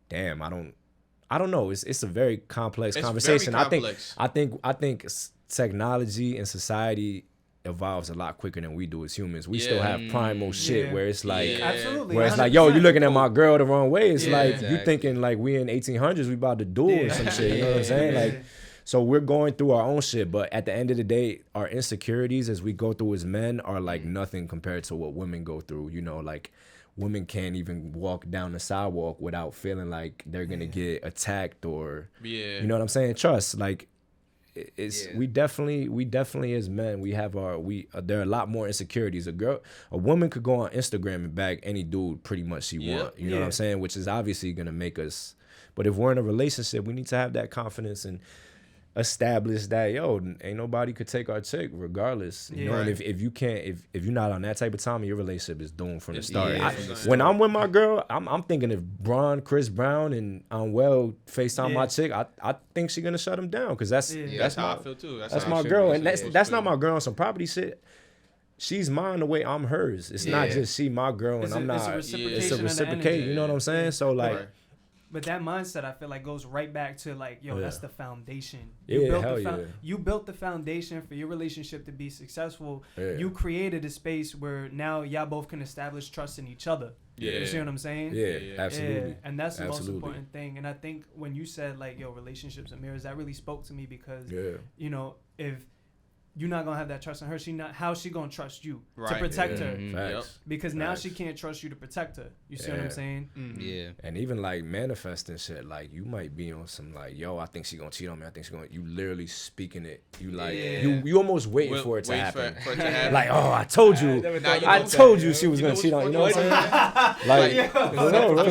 damn, I don't know. It's a very complex conversation. Very complex. I think technology and society evolves a lot quicker than we do as humans. We still have primal shit where it's like, where it's like, yo, you looking at my girl the wrong way. It's like you thinking like we in 1800s, we about to duel or some shit. You know what I'm saying? Like, so we're going through our own shit, but at the end of the day, our insecurities as we go through as men are like nothing compared to what women go through. Like women can't even walk down the sidewalk without feeling like they're gonna get attacked or you know what I'm saying? Trust, like we definitely as men, we have there are a lot more insecurities. A woman could go on Instagram and bag any dude pretty much she want. You know what I'm saying? Which is obviously gonna make us, but if we're in a relationship, we need to have that confidence and establish that, yo, ain't nobody could take our chick regardless. You know, and if you can't, if you're not on that type of time, your relationship is doomed from the start. When I'm with my girl, I'm thinking if Chris Brown and FaceTime my chick, I think she's gonna shut him down, because that's how I feel too. That's my girl, and that's not my girl on some property shit. She's mine the way I'm hers. It's not just she my girl and I'm not. It's a reciprocation. You know what I'm saying? So like. But that mindset, I feel like, goes right back to like, yo, that's the foundation. You built the foundation for your relationship to be successful. You created a space where now y'all both can establish trust in each other. You see what I'm saying? Yeah, absolutely. And that's the most important thing. And I think when you said like, yo, relationships and mirrors, that really spoke to me, because if you're not gonna have that trust in her, how's she gonna trust you to protect her? Facts. Because now she can't trust you to protect her. You see what I'm saying? Yeah. And even like manifesting shit, like you might be on some like, yo, I think she gonna cheat on me. I think she gonna. You literally speaking it. You like you almost waiting for it to happen. For it to happen. Like, oh, I told you. I told you she was gonna cheat on you. You know what I'm saying?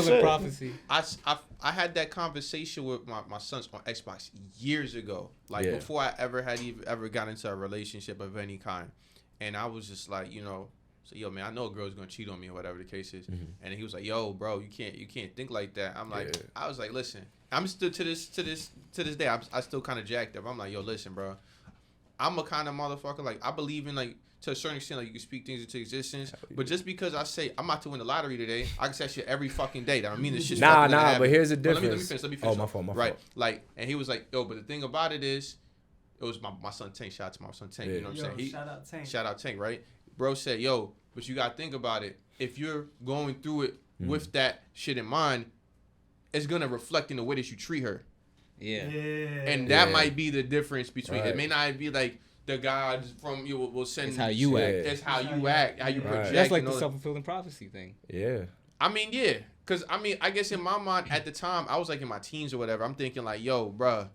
Like, prophecy. I had that conversation with my sons on Xbox years ago, like before I ever got into a relationship of any kind, and I was just like, So yo, man, I know a girl's gonna cheat on me or whatever the case is. And then he was like, yo, bro, you can't think like that. I'm like, I was like, listen, I'm still to this day, I still kind of jacked up. I'm like, yo, listen, bro, I'm a kind of motherfucker. Like, I believe in, like, to a certain extent, like, you can speak things into existence. But just because I say I'm about to win the lottery today, I can say that shit every fucking day. That I mean, this shit's nah. But here's the difference. Let me finish. Oh, my fault. Right, like, and he was like, yo, but the thing about it is, it was my son Tank. Shout out to my son Tank. You know what I'm saying? Shout out Tank. Right. Bro said, yo, but you gotta think about it. If you're going through it with that shit in mind, it's gonna reflect in the way that you treat her. Yeah. And that might be the difference between it. May not be like the gods from you will send. It's how you act. It's how you act. How you project. That's like the self-fulfilling prophecy thing. Yeah. I mean, yeah. Cause I mean, I guess in my mind at the time, I was like in my teens or whatever. I'm thinking like, yo, bruh,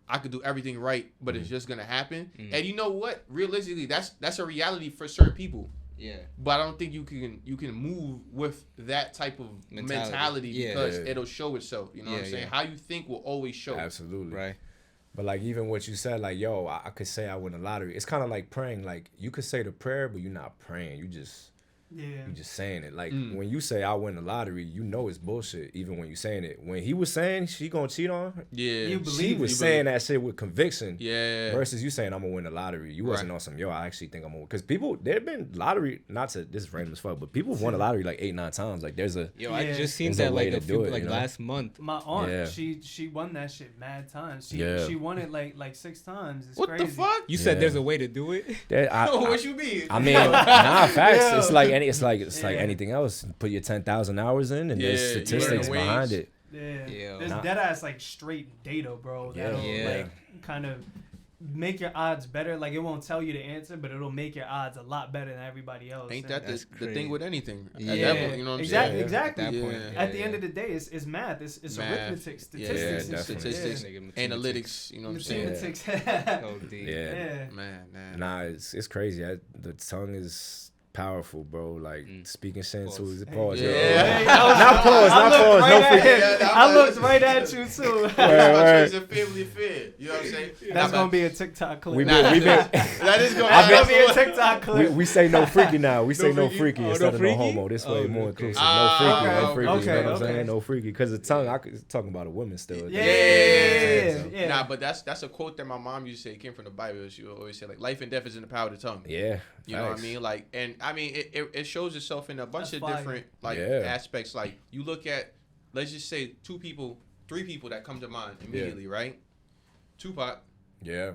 I could do everything right, but it's just gonna happen. And you know what? Realistically, that's a reality for certain people. Yeah. But I don't think you can move with that type of mentality because it'll show itself. You know what I'm saying? How you think will always show. Absolutely. Right. But like even what you said, like, yo, I could say I win the lottery. It's kind of like praying. Like you could say the prayer, but you're not praying. You just saying it. Like when you say I win the lottery, you know it's bullshit. Even when you saying it. When he was saying she gonna cheat on her, she was saying that shit with conviction. Yeah. Versus you saying I'm gonna win the lottery. You wasn't on some I actually think I'm gonna. Because people there've been lottery. Not to this is random as fuck, but people won the lottery like 8-9 times. Like there's a. I just seen that like a few last month. My aunt, she won that shit mad times. She won it like 6 times. It's crazy. What the fuck? You said there's a way to do it. What you mean? I mean, nah, facts. It's like anything else. Put your 10,000 hours in, and there's statistics behind it. There's dead ass like straight data, bro. That'll like kind of make your odds better. Like it won't tell you the answer, but it'll make your odds a lot better than everybody else. Ain't that the thing with anything? Yeah, you know what I'm saying? Exactly. At that point. At the end of the day, it's math. It's arithmetic, statistics, analytics. You know what I'm saying? Man. Nah, it's crazy. The tongue is powerful, bro. Like speaking sense to his pause. Not pause. I looked right at you too. It's a family affair. You know what I'm saying? That's gonna be a TikTok clip. That is gonna be a TikTok clip. We say no freaky now. We say no freaky instead of no homo. This way more inclusive. No freaky. You know what I'm saying? No freaky. Because the tongue, I could talking about a woman still. Yeah. Nah, but that's a quote that my mom used to say. It came from the Bible. She would always say like, life and death is in the power of the tongue. Yeah. You know what I mean? Like, and I mean, it shows itself in a bunch of different aspects. Like, you look at, let's just say 3 people that come to mind immediately, right? Tupac. Yeah.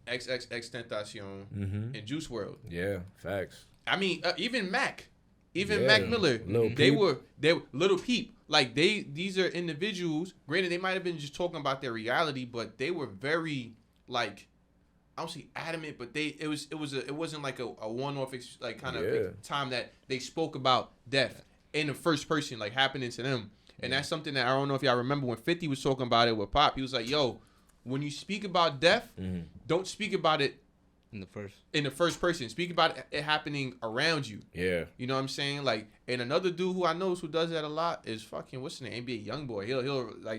XXXTentacion. And Juice WRLD. Yeah, facts. I mean, even Mac. Mac Miller. They were Little Peep. Like, these are individuals. Granted, they might have been just talking about their reality, but they were very, like, I don't say adamant, but it wasn't like a one-off like kind of time that they spoke about death in the first person, like happening to them. And that's something that I don't know if y'all remember when 50 was talking about it with Pop. He was like, yo, when you speak about death, don't speak about it in the first person. Speak about it happening around you. Yeah. You know what I'm saying? Like, and another dude who I know who does that a lot is fucking, what's his name? NBA Youngboy.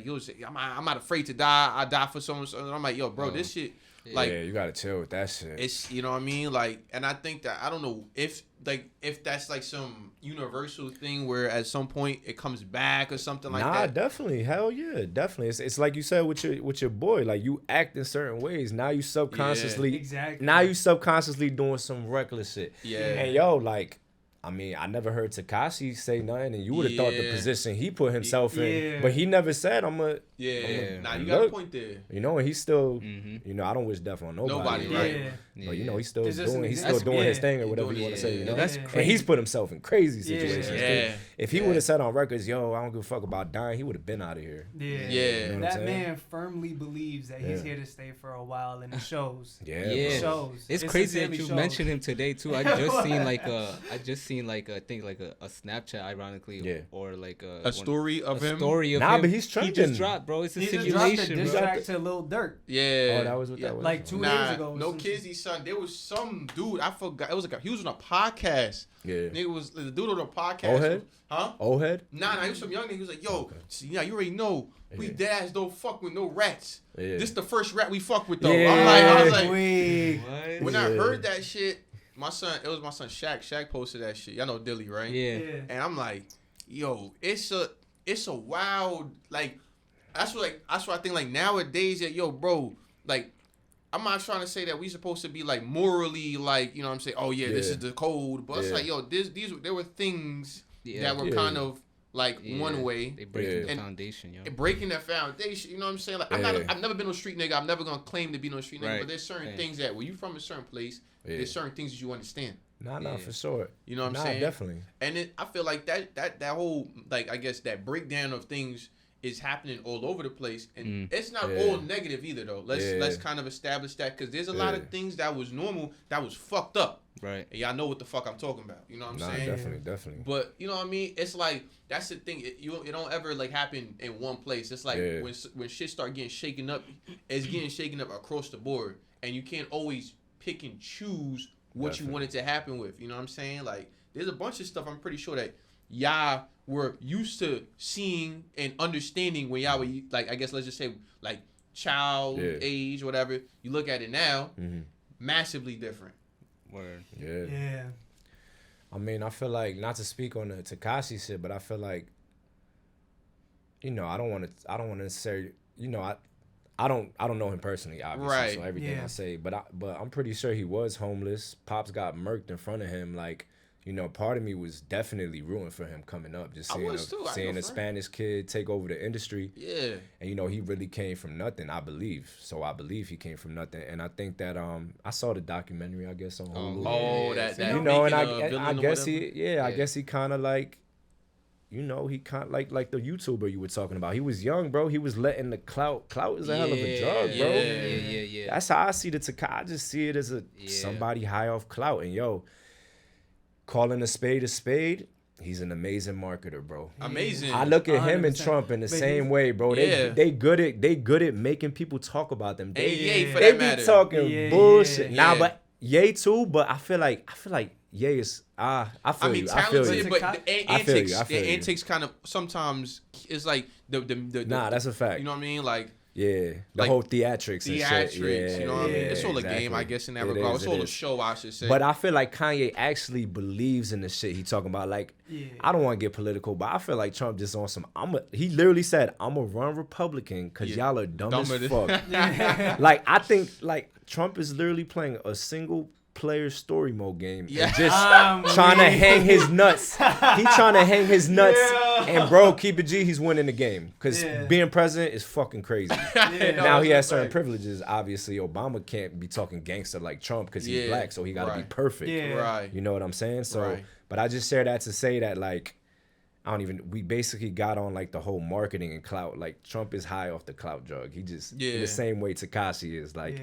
He'll say, I'm not afraid to die. I die for someone. And I'm like, yo, bro, this shit. Like, you gotta chill with that shit. It's, you know what I mean? Like, and I think that, I don't know if that's like some universal thing where at some point it comes back or something like that. Nah, definitely. Hell yeah, definitely. It's like you said with your boy. Like, you act in certain ways. Now you subconsciously, now you subconsciously doing some reckless shit. Yeah. And yo, like, I mean, I never heard Tekashi say nothing, and you would have thought the position he put himself in, but he never said, "I'm a." Nah, you got a point there. You know, and he's still, you know, I don't wish death on nobody, right? But you know, he's still doing his thing or whatever you want to say. You know, that's crazy. And he's put himself in crazy situations. Yeah. If he would have said on records, "Yo, I don't give a fuck about dying," he would have been out of here. Yeah. You know that man firmly beliees that he's here to stay for a while, and it shows. It shows. It's crazy that you mentioned him today too. I just seen I think like a Snapchat, ironically, or like a story of him. But he's trending. He just dropped, bro. It's a simulation. He just dropped a diss track to Lil Durk. Yeah. Oh, that was what that was. Like 2 days ago. No Kizzy son. There was some dude. I forgot. It was like he was on a podcast. Yeah. Nigga was the dude on a podcast. Old-head? Huh? Old-head? Nah. He was some young nigga. He was like, yo, you already know. We dead ass don't fuck with no rats. Yeah. This the first rat we fuck with though. Yeah. I was like, when I heard that shit, my son Shaq. Shaq posted that shit. Y'all know Dilly, right? Yeah. And I'm like, yo, it's a wild, like, that's what I think, like, nowadays, that, yo, bro, like, I'm not trying to say that we supposed to be, like, morally, like, you know what I'm saying, oh, yeah, this is the code, but it's like, yo, there were things that were kind of, like, one way. They breaking the foundation, yo. Breaking that foundation, you know what I'm saying? Like, I've never been no street nigga. I'm never gonna claim to be no street nigga, but there's certain things that, when you from a certain place, there's certain things that you understand. Nah, for sure. You know what I'm saying? Definitely. And I feel like that whole, like, I guess that breakdown of things is happening all over the place, and it's not all negative either, though. Let's kind of establish that, because there's a lot of things that was normal that was fucked up. Right. And y'all know what the fuck I'm talking about. You know what I'm saying? Definitely. But you know what I mean? It's like, that's the thing. It don't ever like happen in one place. It's like when shit start getting shaken up, it's getting shaken up across the board, and you can't always pick and choose what you want it to happen with. You know what I'm saying? Like, there's a bunch of stuff I'm pretty sure that y'all were used to seeing and understanding when y'all were, like, I guess let's just say, like, child age, whatever. You look at it now, massively different. Word. Yeah. I mean, I feel like, not to speak on the Tekashi shit, but I feel like, you know, I don't want to necessarily, you know, I don't know him personally, obviously. Right. So everything I say, but I'm pretty sure he was homeless. Pops got murked in front of him. Like, you know, part of me was definitely rooting for him coming up, just seeing a Spanish kid take over the industry. Yeah. And you know, he really came from nothing, I believe. So I believe he came from nothing, and I think that I saw the documentary, I guess, on Hulu. That you know, and I guess I guess he kind of like, you know, he kind of like the YouTuber you were talking about. He was young, bro. He was letting the clout is a hell of a drug, bro. Yeah. That's how I see the Tekashi. I just see it as somebody high off clout. And yo, calling a spade, he's an amazing marketer, bro. Amazing. I look at him and Trump in the same way, bro. They good at making people talk about them. They be talking bullshit. Nah, but Ye too. But I feel like Ye is I feel you. Talented, but the antics kind of sometimes is like the that's a fact. You know what I mean? Like, the whole theatrics and shit. Yeah, you know what I mean? It's all a game, I guess, in that regard. It's all a show, I should say. But I feel like Kanye actually believes in the shit he talking about. Like, I don't want to get political, but I feel like Trump just on some, he literally said, I'm going to run Republican because y'all are dumb as fuck. Like, I think, like, Trump is literally playing a single player story mode game and just trying to hang his nuts. He trying to hang his nuts, and bro, keep it G, he's winning the game because being president is fucking crazy. Now he has certain privileges. Obviously, Obama can't be talking gangster like Trump because he's black, so he got to be perfect. You know what I'm saying? So, but I just share that to say that, like, we basically got on like the whole marketing and clout. Like, Trump is high off the clout drug. He just, in the same way Tekashi is, like,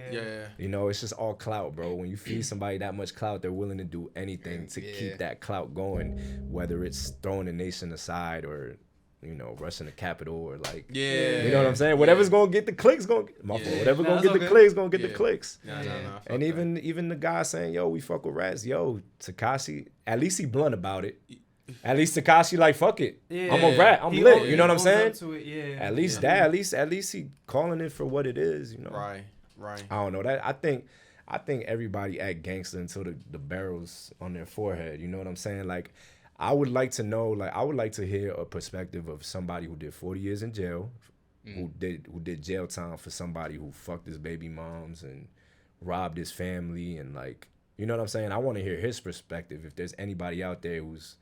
you know, it's just all clout, bro. When you feed somebody that much clout, they're willing to do anything to keep that clout going, whether it's throwing the nation aside or, you know, rushing the Capitol or like, you know what I'm saying? Whatever's gonna get the clicks, whatever gonna get the clicks, gonna get the clicks. And even the guy saying, yo, we fuck with rats, yo, Tekashi, at least he blunt about it. At least Tekashi like, fuck it. I'm a rat. I'm lit. You know what I'm saying? At least that. At least he calling it for what it is. You know. Right. I don't know that. I think everybody act gangster until the barrels on their forehead. You know what I'm saying? Like, I would like to know. Like, I would like to hear a perspective of somebody who did 40 years in jail, who did jail time for somebody who fucked his baby moms and robbed his family and, like, you know what I'm saying? I want to hear his perspective. If there's anybody out there who's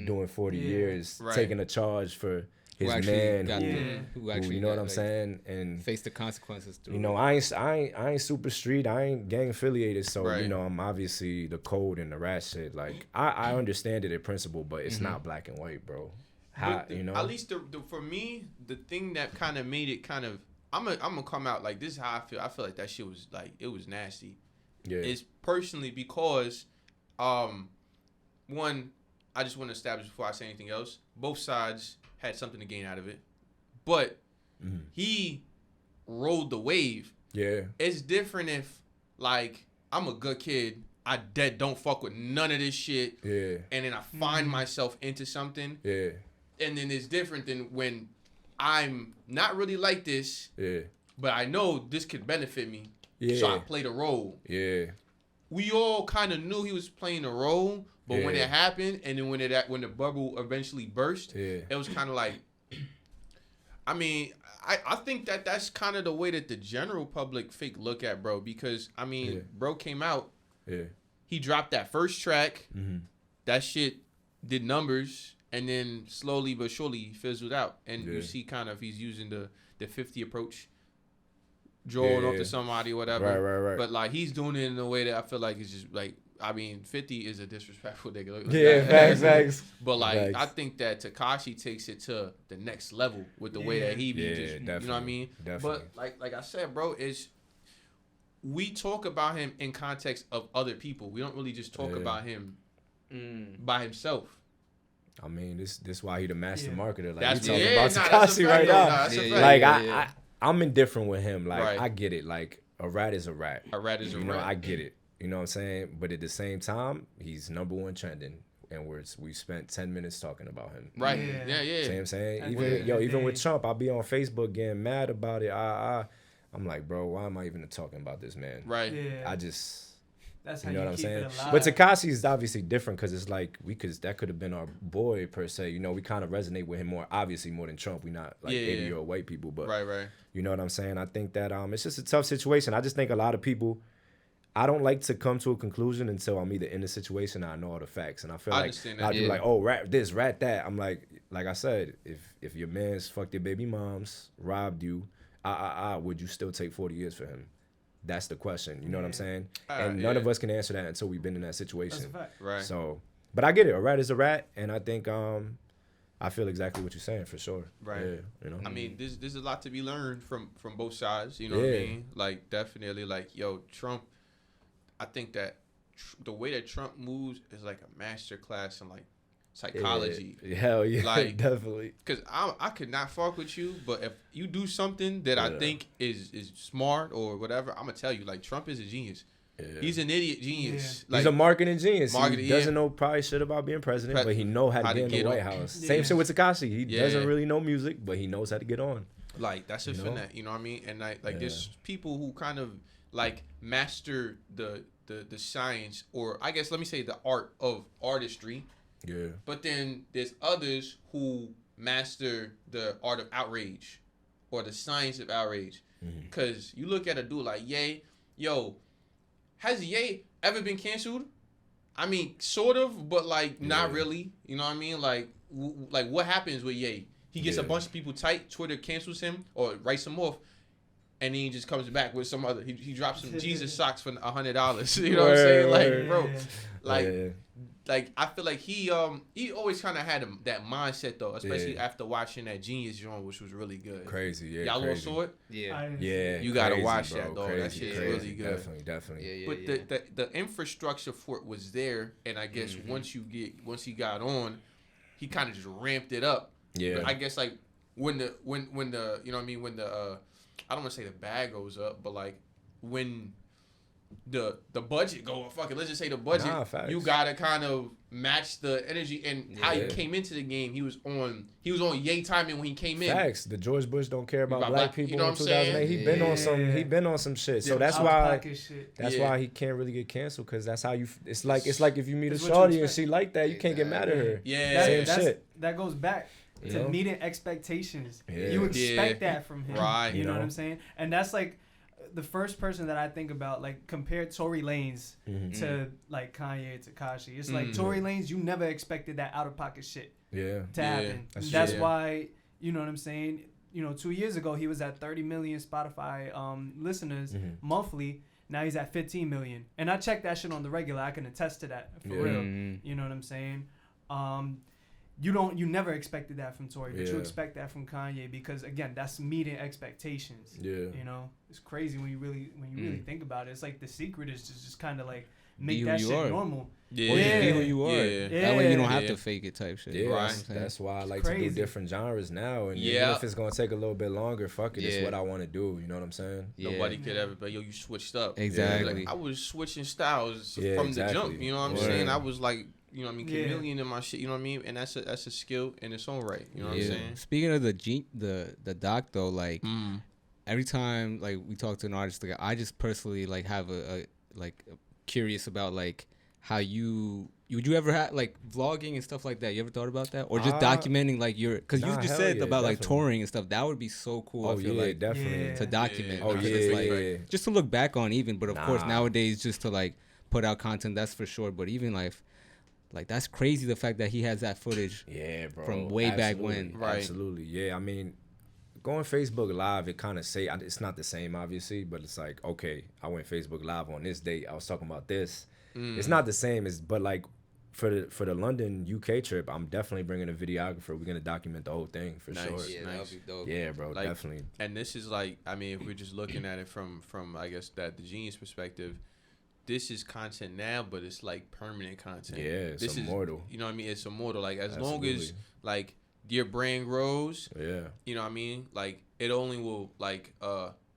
doing 40 years, taking a charge for his man who actually, you know what I'm saying, and face the consequences through. You know, I ain't super street, I ain't gang affiliated, so you know, I'm obviously the code and the rat shit. Like, I understand it in principle, but it's not black and white, bro. You know, at least for me, the thing that kind of made it kind of, I'm gonna come out like this is how I feel. I feel like that shit was like, it was nasty. It's personally because one, I just want to establish before I say anything else, both sides had something to gain out of it. But he rode the wave. It's different if, like, I'm a good kid, I don't fuck with none of this shit, and then I find myself into something. And then it's different than when I'm not really like this, but I know this could benefit me, so I play the role. we all kind of knew he was playing a role, but when it happened, and then when the bubble eventually burst, it was kind of like, I mean, I think that's kind of the way that the general public fake look at bro, because I mean, bro came out, he dropped that first track, that shit did numbers, and then slowly but surely he fizzled out, and you see kind of he's using the 50 approach. Drawing off to somebody or whatever. Right. But like he's doing it in a way that I feel like it's just like, I mean, 50 is a disrespectful nigga. Facts. But like I think that Tekashi takes it to the next level with the way that he be just, you know what I mean? Definitely. But like I said, bro, we talk about him in context of other people. We don't really just talk about him by himself. I mean, this why he the master marketer. Like That's, we talking about Tekashi right now. Like I'm indifferent with him. Like I get it. Like a rat is a rat. A rat is a rat. You know, I get it. You know what I'm saying? But at the same time, he's number one trending, and we spent 10 minutes talking about him. Right. Yeah. See what I'm saying? Even with Trump, I'll be on Facebook getting mad about it. I'm like, bro, why am I even talking about this man? Right. I just. That's how you know what I'm keep saying? it alive. But Tekashi is obviously different because it's like that could have been our boy per se. You know, we kind of resonate with him more than Trump. We not like 80-year-old white people, but right. You know what I'm saying? I think that it's just a tough situation. I just think a lot of people. I don't like to come to a conclusion until I'm either in the situation or I know all the facts. And I feel like a lot of people like, oh, rat this, rat that. I'm like I said, if your man's fucked your baby moms, robbed you, would you still take 40 years for him? That's the question. You know what I'm saying? And none of us can answer that until we've been in that situation. That's a fact. Right. So, but I get it. A rat is a rat. And I think I feel exactly what you're saying for sure. Right. Yeah, you know? I mean, there's a lot to be learned from both sides. You know what I mean? Like, definitely, like, yo, Trump, I think that the way that Trump moves is like a master class in, like, psychology. Hell yeah, like, definitely. Because I could not fuck with you, but if you do something that I think is smart or whatever, I'm going to tell you, like, Trump is a genius. Yeah. He's an idiot genius. Like, he's a marketing genius. He doesn't know probably shit about being president, but he know how to get in the White House. Same shit with Tekashi. He doesn't really know music, but he knows how to get on. Like, that's a finesse, you know what I mean? And like there's people who kind of like master the science, or I guess let me say the art of artistry. Yeah. But then there's others who master the art of outrage or the science of outrage. Because you look at a dude like Ye, has Ye ever been canceled? I mean, sort of, but like not really. You know what I mean? Like what happens with Ye? He gets a bunch of people tight. Twitter cancels him or writes him off, and then he just comes back with some other. He drops some Jesus socks for $100. You know what I'm saying? Like, bro, like I feel like he always kind of had that mindset though, especially after watching that Genius joint, which was really good. Crazy, yeah. Y'all all saw it? Yeah. You gotta watch bro. that though. That shit's really good. Definitely. But the infrastructure for it was there, and I guess once he got on, he kind of just ramped it up. Yeah. But I guess like when the you know what I mean, when the I don't want to say the bag goes up, but like when the budget go up, fuck it, let's just say the budget, you gotta kind of match the energy and how he came into the game. He was on Ye timing when he came in. Facts. The George Bush don't care about black people, you know in 2008. He been on some shit. So that's why he can't really get canceled, because that's how you. It's like if you meet a shorty and she like that, you can't get mad at her. Yeah. Same shit. That goes back to meeting expectations. You expect that from him. Right. You know what I'm saying? And that's like the first person that I think about, like, compare Tory Lanez to like Kanye, Tekashi. It's like Tory Lanez, you never expected that out of pocket shit to happen. That's why, you know what I'm saying? 2 years ago he was at 30 million Spotify listeners monthly. Now he's at 15 million. And I check that shit on the regular. I can attest to that for real. You know what I'm saying? You never expected that from Tory, but you expect that from Kanye, because again, that's meeting expectations. It's crazy when you really think about it. It's like the secret is to just kind of like make that shit normal. Or just be who you are. That way you don't have to fake it type shit. That's why I like to do different genres now. And even if it's gonna take a little bit longer, fuck it. It's what I want to do. You know what I'm saying? Nobody could ever, but you switched up. Exactly. Like, I was switching styles from the jump. You know what I'm saying? I was like, you know what I mean, chameleon in my shit, you know what I mean? And that's a skill in its own right. You know what I'm saying? Speaking of the doc though, like every time like we talk to an artist, like I just personally like have a curious about like how would you ever have like vlogging and stuff like that? You ever thought about that, or just documenting like because you just said about like touring and stuff. That would be so cool. I feel like definitely to document. Just to look back on even. But of course nowadays just to like put out content, that's for sure. But even like that's crazy the fact that he has that footage. Yeah, bro. From way back when. Right. Absolutely. Yeah. I mean, going Facebook Live, it kind of it's not the same, obviously, but it's like, okay, I went Facebook Live on this date. I was talking about this. It's not the same but like for the London UK trip, I'm definitely bringing a videographer. We're gonna document the whole thing for sure. Yeah, that'll be dope. Yeah, bro, like, definitely. And this is like, I mean, if we're just looking at it from I guess the Genius perspective, this is content now, but it's like permanent content. Yeah, this is immortal. You know what I mean? It's immortal. Like as long as like your brand grows, you know what I mean? Like it only will like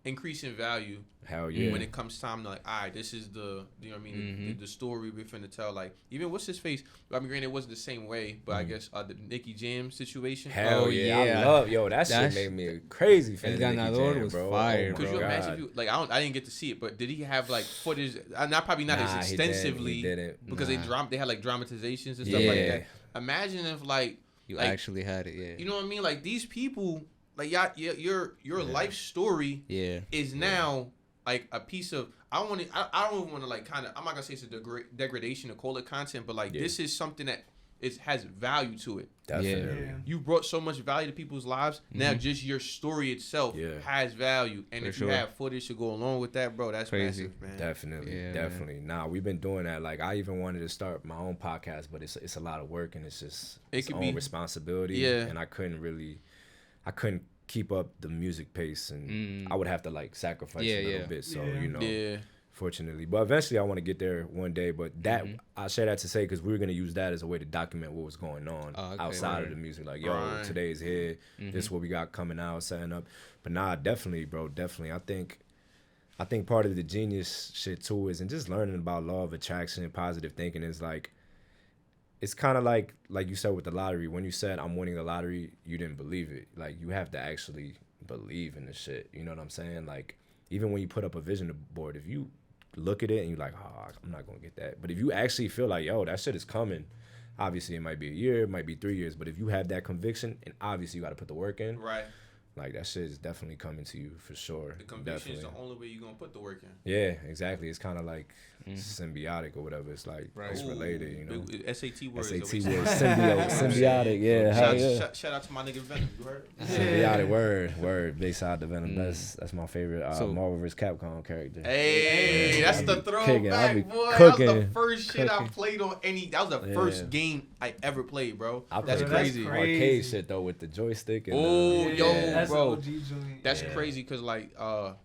increase in value. Hell yeah. When it comes time to like, all right, this is the, you know what I mean, the story we're finna tell. Like, even what's his face? I mean, granted, it wasn't the same way, but I guess the Nicky Jam situation. Hell yeah. I love, that shit made me a crazy fan. Ganador was bro. fire, Could you imagine if you, like, I didn't get to see it, but did he have like footage? Probably not as extensively. He didn't. Because they had like dramatizations and stuff like that. Imagine if like you actually had it, yeah. You know what I mean? Like these people, like your life story is now like a piece of. I don't even want to like kind of. I'm not gonna say it's a degradation to call it content, but like this is something that has value to it. Definitely. Yeah. You brought so much value to people's lives. Now just your story itself has value, and if you have footage to go along with that, bro, that's crazy, man. Definitely. Nah, we've been doing that. Like I even wanted to start my own podcast, but it's a lot of work and it's own responsibility. Yeah. And I couldn't keep up the music pace, and I would have to like sacrifice a little bit. So fortunately, but eventually I want to get there one day. But that I share that to say because we were gonna use that as a way to document what was going on outside of the music. Like, today's here. This is what we got coming out, setting up. But nah, definitely, bro, definitely. I think part of the genius shit too is, and just learning about law of attraction and positive thinking is like. It's kind of like you said with the lottery. When you said I'm winning the lottery, you didn't believe it. Like you have to actually believe in the shit. You know what I'm saying? Like even when you put up a vision board, if you look at it and you're like, oh, I'm not gonna get that. But if you actually feel like, yo, that shit is coming. Obviously, it might be a year, it might be 3 years. But if you have that conviction, and obviously you got to put the work in. Right. Like that shit is definitely coming to you for sure. The conviction is the only way you're gonna put the work in. Yeah, exactly. It's kind of like symbiotic or whatever. It's like it's related, you know. SAT words. Symbiotic. Yeah. Shout out to my nigga Venom. You heard? Symbiotic word. Big side to Venom. That's my favorite Marvel vs. Capcom character. Hey, that's the throwback, boy. That was the first shit I played on any. That was the first game I ever played, bro. That's crazy. Arcade shit though with the joystick and. Yo. Bro, that's crazy because like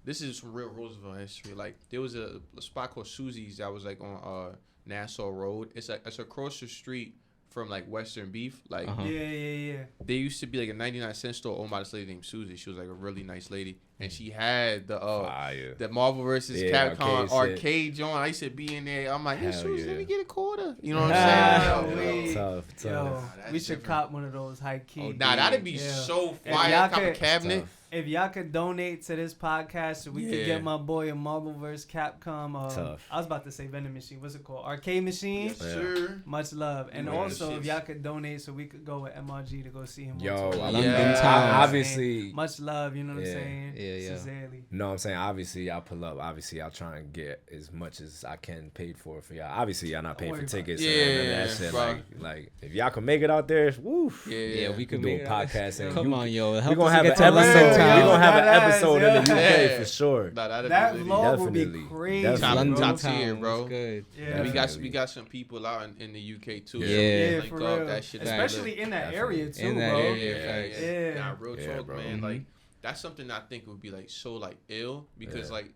this is some real Roosevelt history. Like there was a spot called Susie's that was like on Nassau Road. It's across the street from like Western Beef. Like yeah. There used to be like a 99-cent store owned by this lady named Susie. She was like a really nice lady, and she had the Marvel vs. Capcom arcade joint. I used to be in there. I'm like, hey Susie, let me get a quarter. You know what I'm saying? Tough. Yo, we should cop one of those high key. Oh, that'd be so fire. Cop a cabinet. If y'all could donate to this podcast so we could get my boy a Marvel vs. Capcom. Tough. I was about to say vending machine. What's it called? Arcade machine? Yes, sir. Much love. And also, if y'all could donate so we could go with MRG to go see him. Obviously. Much love, you know what I'm saying? Yeah. Sincerely. No, I'm saying obviously I'll pull up. Obviously I'll try and get as much as I can paid for y'all. Obviously y'all not paying for tickets. That shit. Like if y'all can make it out there, woof. Yeah, we can do a podcast. And come on, yo. We're gonna have an episode. We're gonna have an episode in the UK for sure. That vlog would be crazy. Top tier, bro. Good. Yeah. We got some people out in the UK too. Yeah, so for real. that shit especially in that area too, in that bro. Yeah. Nah, real talk, bro. man. Like that's something I think would be like so like ill because like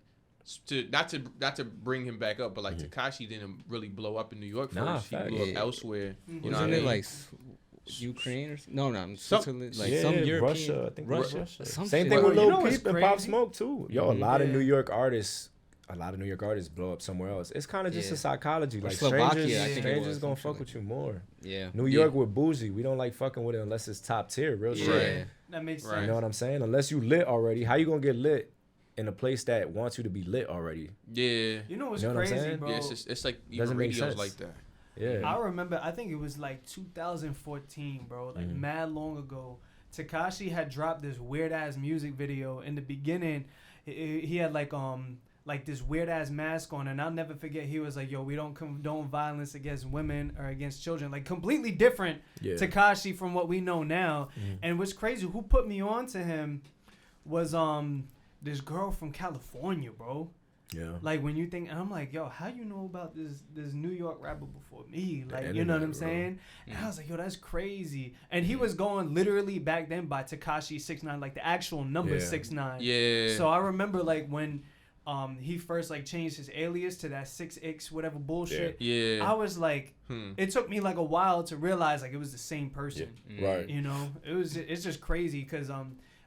not to bring him back up, but like Tekashi didn't really blow up in New York first. He blew up elsewhere. You know what I mean? Like Ukraine or Switzerland, like some European, Russia. I think Russia. Same shit. thing with Lil Peep and Pop Smoke too. Yo, a lot of New York artists blow up somewhere else. It's kind of just a psychology. Like strangers gonna fuck with you more. Yeah. New York with bougie, we don't like fucking with it unless it's top tier, real shit. That makes sense. You know what I'm saying? Unless you lit already, how you gonna get lit in a place that wants you to be lit already. Yeah. You know what's You know what I'm crazy, saying? bro? Yeah, it's like even Doesn't make radios sense. like that. Yeah. I remember, I think it was like 2014, bro, like mad long ago. Tekashi had dropped this weird ass music video. In the beginning, he had like this weird ass mask on, and I'll never forget. He was like, "Yo, we don't condone violence against women or against children." Like completely different Tekashi from what we know now. And what's crazy, who put me on to him was this girl from California, bro. Yeah. Like when you think, and I'm like, yo, how you know about this New York rapper before me? Like, internet, you know what I'm bro. saying? And I was like, yo, that's crazy. And he was going literally back then by Tekashi 6ix9ine, like the actual number 6ix9ine. Yeah. So I remember like when he first like changed his alias to that 6X whatever bullshit. Yeah. I was like, it took me like a while to realize like it was the same person. Right. You know, it's just crazy because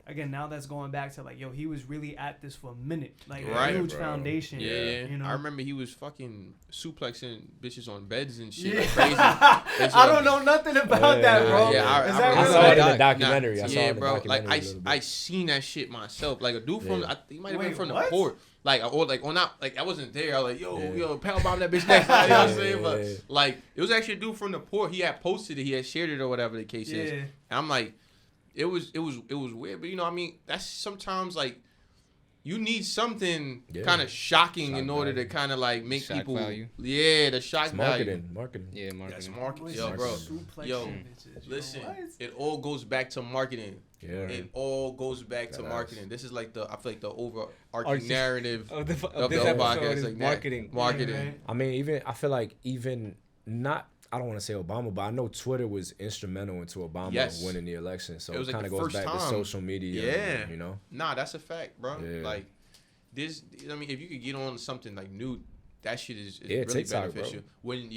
again, now that's going back to like, yo, he was really at this for a minute, like a huge foundation. Yeah, you know. I remember he was fucking suplexing bitches on beds and shit. Yeah. Like crazy. I don't know nothing about that, bro. Yeah, Is that I real? saw it in the documentary. Nah, I saw it in the bro. documentary Like a little I bit. seen that shit myself. Like a dude from, he might have been Wait, from what? the port. Like or like on out. Like I wasn't there. I was like, yo, power bomb that bitch next. You know what I'm saying? But like it was actually a dude from the port. He had posted it. He had shared it or whatever the case is. And I'm like. It was weird, but you know what I mean, that's sometimes like you need something kind of shocking in order to kind of like make shock people value. The shock value. Marketing. Yeah, marketing. That's marketing. Boys Yo, are bro. suplexing Yo, bitches. listen, What? it all goes back to marketing. Yeah. It all goes back to That marketing. This is like I feel like the overarching Arching- narrative of of this the episode podcast. is Like marketing. Marketing. I mean, I feel like even not. I don't want to say Obama, but I know Twitter was instrumental into Obama winning the election. So It was it like kind of the goes first back to time. social media. Yeah. You know. Nah, that's a fact, bro. Yeah. Like this, I mean, if you could get on something like new, that shit is Yeah, really TikTok, beneficial. bro. When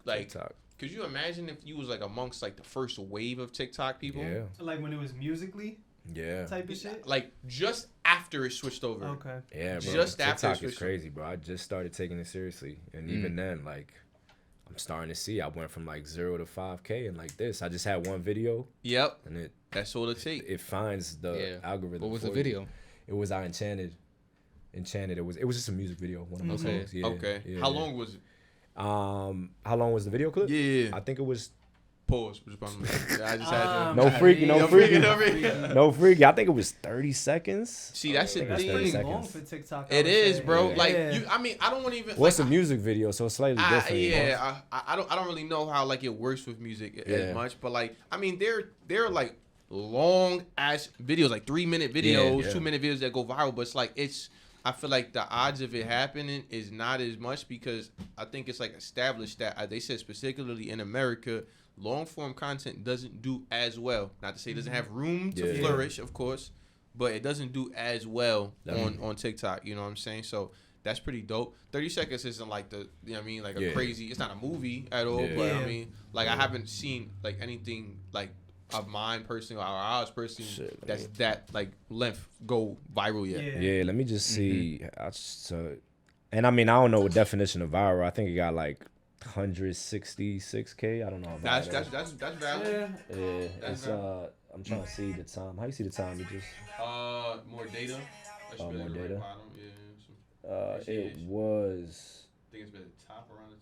like, TikTok. could you imagine if you was like amongst like the first wave of TikTok people? Yeah. Like when it was musically Yeah. type of shit. Like just after it switched over. Okay. Yeah, bro. Just after TikTok it's is crazy, bro. I just started taking it seriously, and even then, like, I'm starting to see. I went from like 0 to 5K, and like this, I just had one video, Yep. and That's all it takes. it finds the algorithm. What was for the you. video? It was Enchanted. It was just a music video. One of my songs. Yeah. Okay. Yeah, How yeah. long was it? How long was the video clip? Yeah. I think it was Pause. I just had to. no freaky, no freaky, no freaky. no freaky. I think it was 30 seconds. See, that's the That's thing. pretty 30 long seconds. for TikTok. I It would is, say. bro. Yeah. Like Yeah. I mean, I don't want to even. Well, it's like, a music video, so it's slightly different. I don't really know how like it works with music Yeah. as much, but like I mean they're like long ass videos, like 3-minute videos, Yeah. 2-minute videos that go viral, but it's like I feel like the odds of it happening is not as much because I think it's like established that they said specifically in America, long form content doesn't do as well. Not to say it doesn't have room to Yeah. flourish, of course, but it doesn't do as well on TikTok. You know what I'm saying? So that's pretty dope. 30 seconds isn't like you know what I mean, like a crazy. It's not a movie at all, Yeah. but I Yeah. mean, like I haven't seen like anything like of mine personally or ours personally Shit, that's that like length go viral yet. Yeah, let me just see. And I mean, I don't know what definition of viral. I think it got like 166K. I don't know. That's valid. Yeah, That's it's I'm trying to see the time. How you see the time? It just More data. That should Oh, be more at the right data? bottom. Yeah. it was I think it's been the top around this.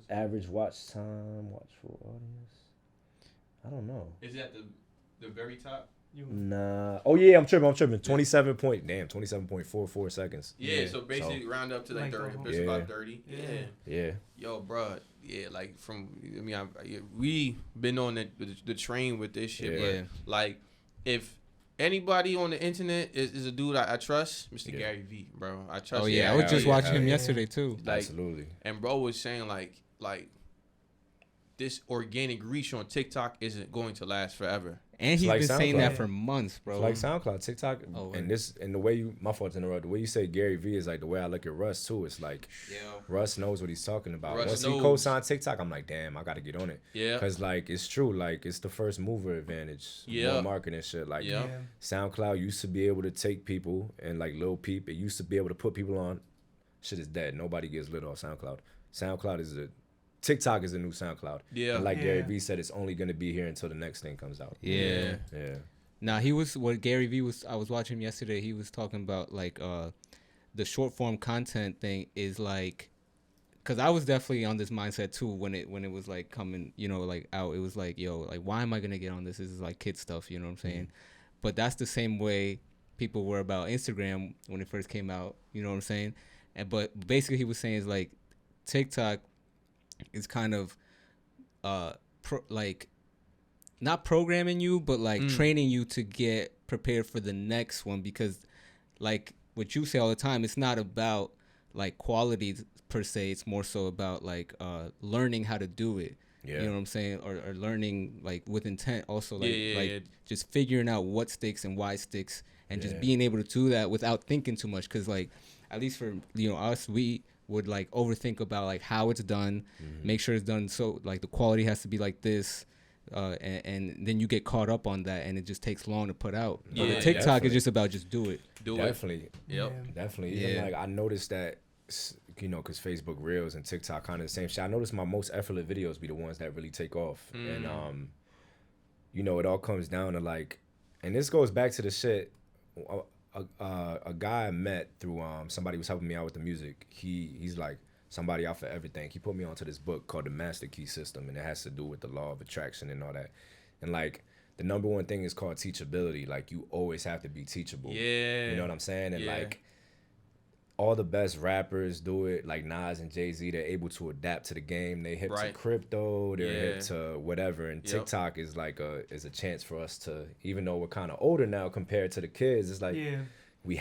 average watch time, watchful audience. I don't know. Is it at the very top? Nah. Oh yeah, I'm tripping. 27.44 seconds. Yeah, so basically round up to like 30. It's about 30. Yeah. Yo, bro. Yeah, like we been on the train with this shit. Yeah. But like, if anybody on the internet is a dude I trust, Mr. Gary V, bro. I trust. Oh yeah, I was just watching him yesterday too. Like, Absolutely. And bro was saying like this organic reach on TikTok isn't going to last forever. And he's like been saying that SoundCloud. for months, bro. It's like SoundCloud, TikTok, Oh, and the way you, my fault to interrupt, the way you say Gary V is like the way I look at Russ too. It's like Russ knows what he's talking about. Russ Once knows. he co-signed TikTok, I'm like, damn, I got to get on it. Yeah. Cause like it's true, like it's the first mover advantage. Yeah. More marketing shit. Like Yeah. SoundCloud used to be able to take people and like Lil Peep. It used to be able to put people on. Shit is dead. Nobody gets lit off SoundCloud. TikTok is the new SoundCloud. Yeah. And like Yeah. Gary V said, it's only gonna be here until the next thing comes out. Yeah. Yeah. Nah, what Gary Vee was. I was watching him yesterday. He was talking about like the short form content thing is like, because I was definitely on this mindset too when it was like coming, like out. It was like, yo, like why am I gonna get on this? This is like kid stuff, you know what I'm saying? But that's the same way people were about Instagram when it first came out, you know what I'm saying? But basically he was saying is like TikTok is kind of like not programming you, but like training you to get prepared for the next one, because like what you say all the time, it's not about like quality per se. It's more so about like learning how to do it. Yeah. You know what I'm saying? Or learning like with intent also, like just figuring out what sticks and why sticks, and just being able to do that without thinking too much. Because like at least for us, we would like overthink about like how it's done, make sure it's done so like the quality has to be like this. And then you get caught up on that, and it just takes long to put out. But the TikTok is just about just do it. Definitely. Yep. Definitely. Even like I noticed that, because Facebook Reels and TikTok kind of the same shit. I noticed my most effortless videos be the ones that really take off. And, it all comes down to like, and this goes back to the shit. A guy I met through somebody was helping me out with the music. He's like, somebody out for everything. He put me onto this book called The Master Key System, and it has to do with the law of attraction and all that. And like the number one thing is called teachability. Like you always have to be teachable. Yeah. You know what I'm saying? And like all the best rappers do it. Like Nas and Jay-Z, they're able to adapt to the game. They hip to crypto. They're hip to whatever. And TikTok is like is a chance for us to, even though we're kind of older now compared to the kids, it's like we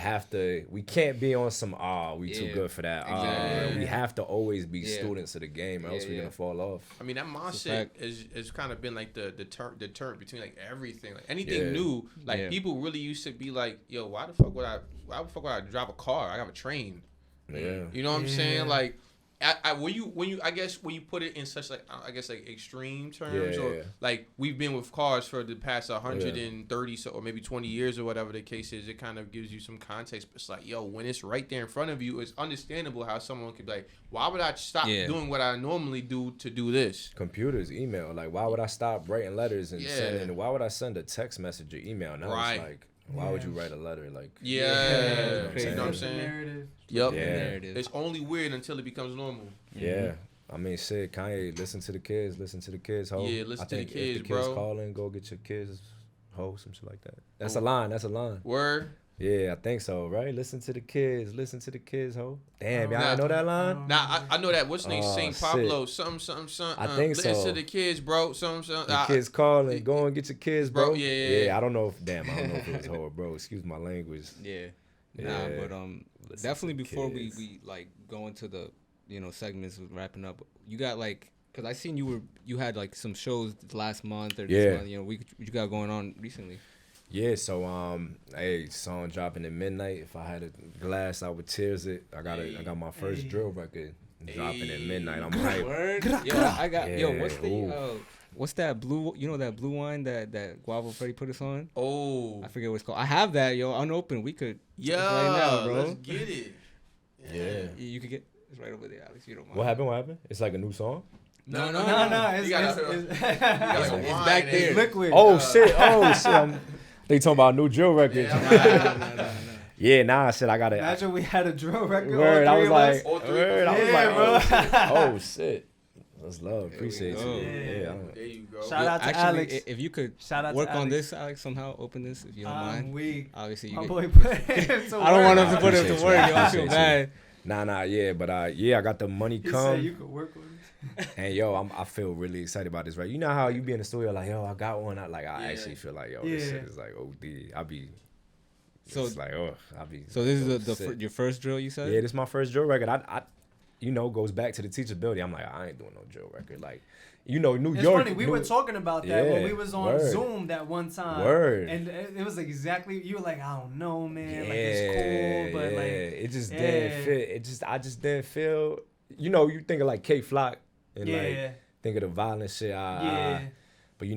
can't be on some, we too good for that. Exactly. We have to always be students of the game, or else we're gonna fall off. I mean, that mindset is kind of been like the deterrent between like everything, like anything new. Like people really used to be like, yo, why the fuck would I drive a car? I have a train. Yeah. You know what I'm saying? Like, when you put it in such like like extreme terms, or like we've been with cars for the past 130 or maybe 20 years or whatever the case is, it kind of gives you some context. But it's like, yo, when it's right there in front of you, it's understandable how someone could be like, why would I stop doing what I normally do to do this? Computers, email, like why would I stop writing letters and sending? Why would I send a text message or email? Now it's like, why would you write a letter? Like, you know what I'm saying? Narrative. Yep. Narrative. It's only weird until it becomes normal. Yeah. I mean, shit, Kanye, listen to the kids, ho. Yeah, listen to the kids, if the kids calling, go get your kids, ho, some shit like that. That's a line. Word? Yeah, I think so, right? Listen to the kids, ho. Damn, y'all know that line? Nah, I know that. What's his name? St. Pablo, something. I think so. Listen to the kids, bro. Something. The kids calling, go and get your kids, bro. Yeah. I don't know if it was ho, bro. Excuse my language. Yeah. Nah, but definitely before we like go into the segments with wrapping up, you got like, because I seen you had like some shows last month or this month, what you got going on recently? Yeah, so song dropping at midnight. If I had a glass, I would tears it. I got my first drill record dropping at midnight. I'm hyped. What's that blue? You know that blue wine that Guava Freddy put us on? Oh, I forget what it's called. I have that, unopened. We could right now, bro. Let's get it. Yeah. You could get it's right over there, Alex. You don't mind. What happened? It's like a new song. No. It's back there. It's liquid. Oh shit. They talking about a new drill record. No. Yeah, nah, shit, I got it. Imagine we had a drill record. Word, I was like, bro. Oh shit. That's love. Appreciate you. Yeah. There you go. Shout out to Alex. If you could work on this, Alex, somehow open this if you don't mind. Weak. Obviously, you my could. boy put it to I don't want him to put it to work. I feel bad. Nah, yeah, but I got the money come. Said you could work on it. And I feel really excited about this, right? You know how you be in the studio like, I got one. I actually feel like, this shit is like OD. So this is your first drill, you said? Yeah, this is my first drill record. I goes back to the teachability. I'm like, I ain't doing no drill record. Like, New York. It's funny, we were talking about that when we was on Zoom that one time. Word. And it was exactly, you were like, I don't know, man. Like, it's cool, but like. It just didn't fit. I just didn't feel, you think of like K-Flock and like, think of the violent shit. But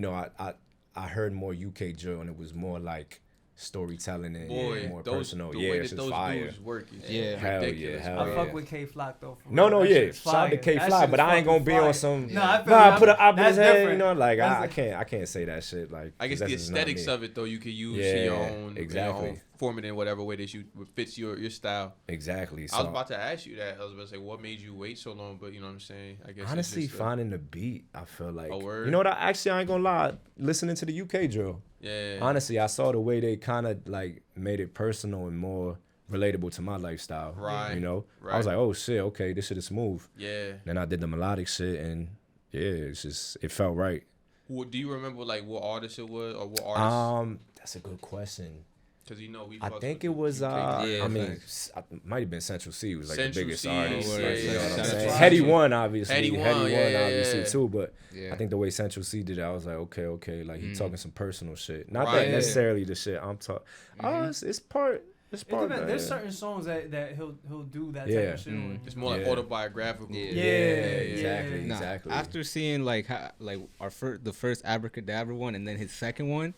I heard more UK drill, and it was more like storytelling and more personal. The Yeah, way it's that just those fire. dudes work is Hell ridiculous. yeah, hell I yeah. fuck with K Flock though. No, That yeah. shit is Shout out to fire. K That Fly, shit but is I ain't gonna fucking be fire. on some. No, I feel put an op in his that's head. different. You know, like That's I can't say that shit. Like I guess the aesthetics of it though, you could use in your own, exactly. Your own, form it in whatever way that you fits your style. Exactly. So, I was about to ask you that. I was about to say, what made you wait so long? But you know what I'm saying. I guess honestly, it's just finding the beat, I feel like. A word. You know what? I ain't gonna lie. Listening to the UK drill. Yeah. Honestly, I saw the way they kind of like made it personal and more relatable to my lifestyle. Right. You know. Right. I was like, oh shit, okay, this shit is smooth. Yeah. Then I did the melodic shit, and yeah, it felt right. Do you remember like what artist it was or what artist? That's a good question. Because you know we. I think it was. I mean, it might have been Central C. Was like Central the biggest C, artist. yeah, Like, you know what I'm that's saying? right. Heady One, obviously. Heady One, obviously yeah. too. But Yeah. I think the way Central C did it, I was like, okay. Like he talking some personal shit. Not Right. that necessarily the shit I'm talking. It's part. It's part. There's certain songs that he'll do that type Yeah. of shit on. It's more like autobiographical. Exactly. Nah, Exactly. after seeing like the first Abracadabra one and then his second one,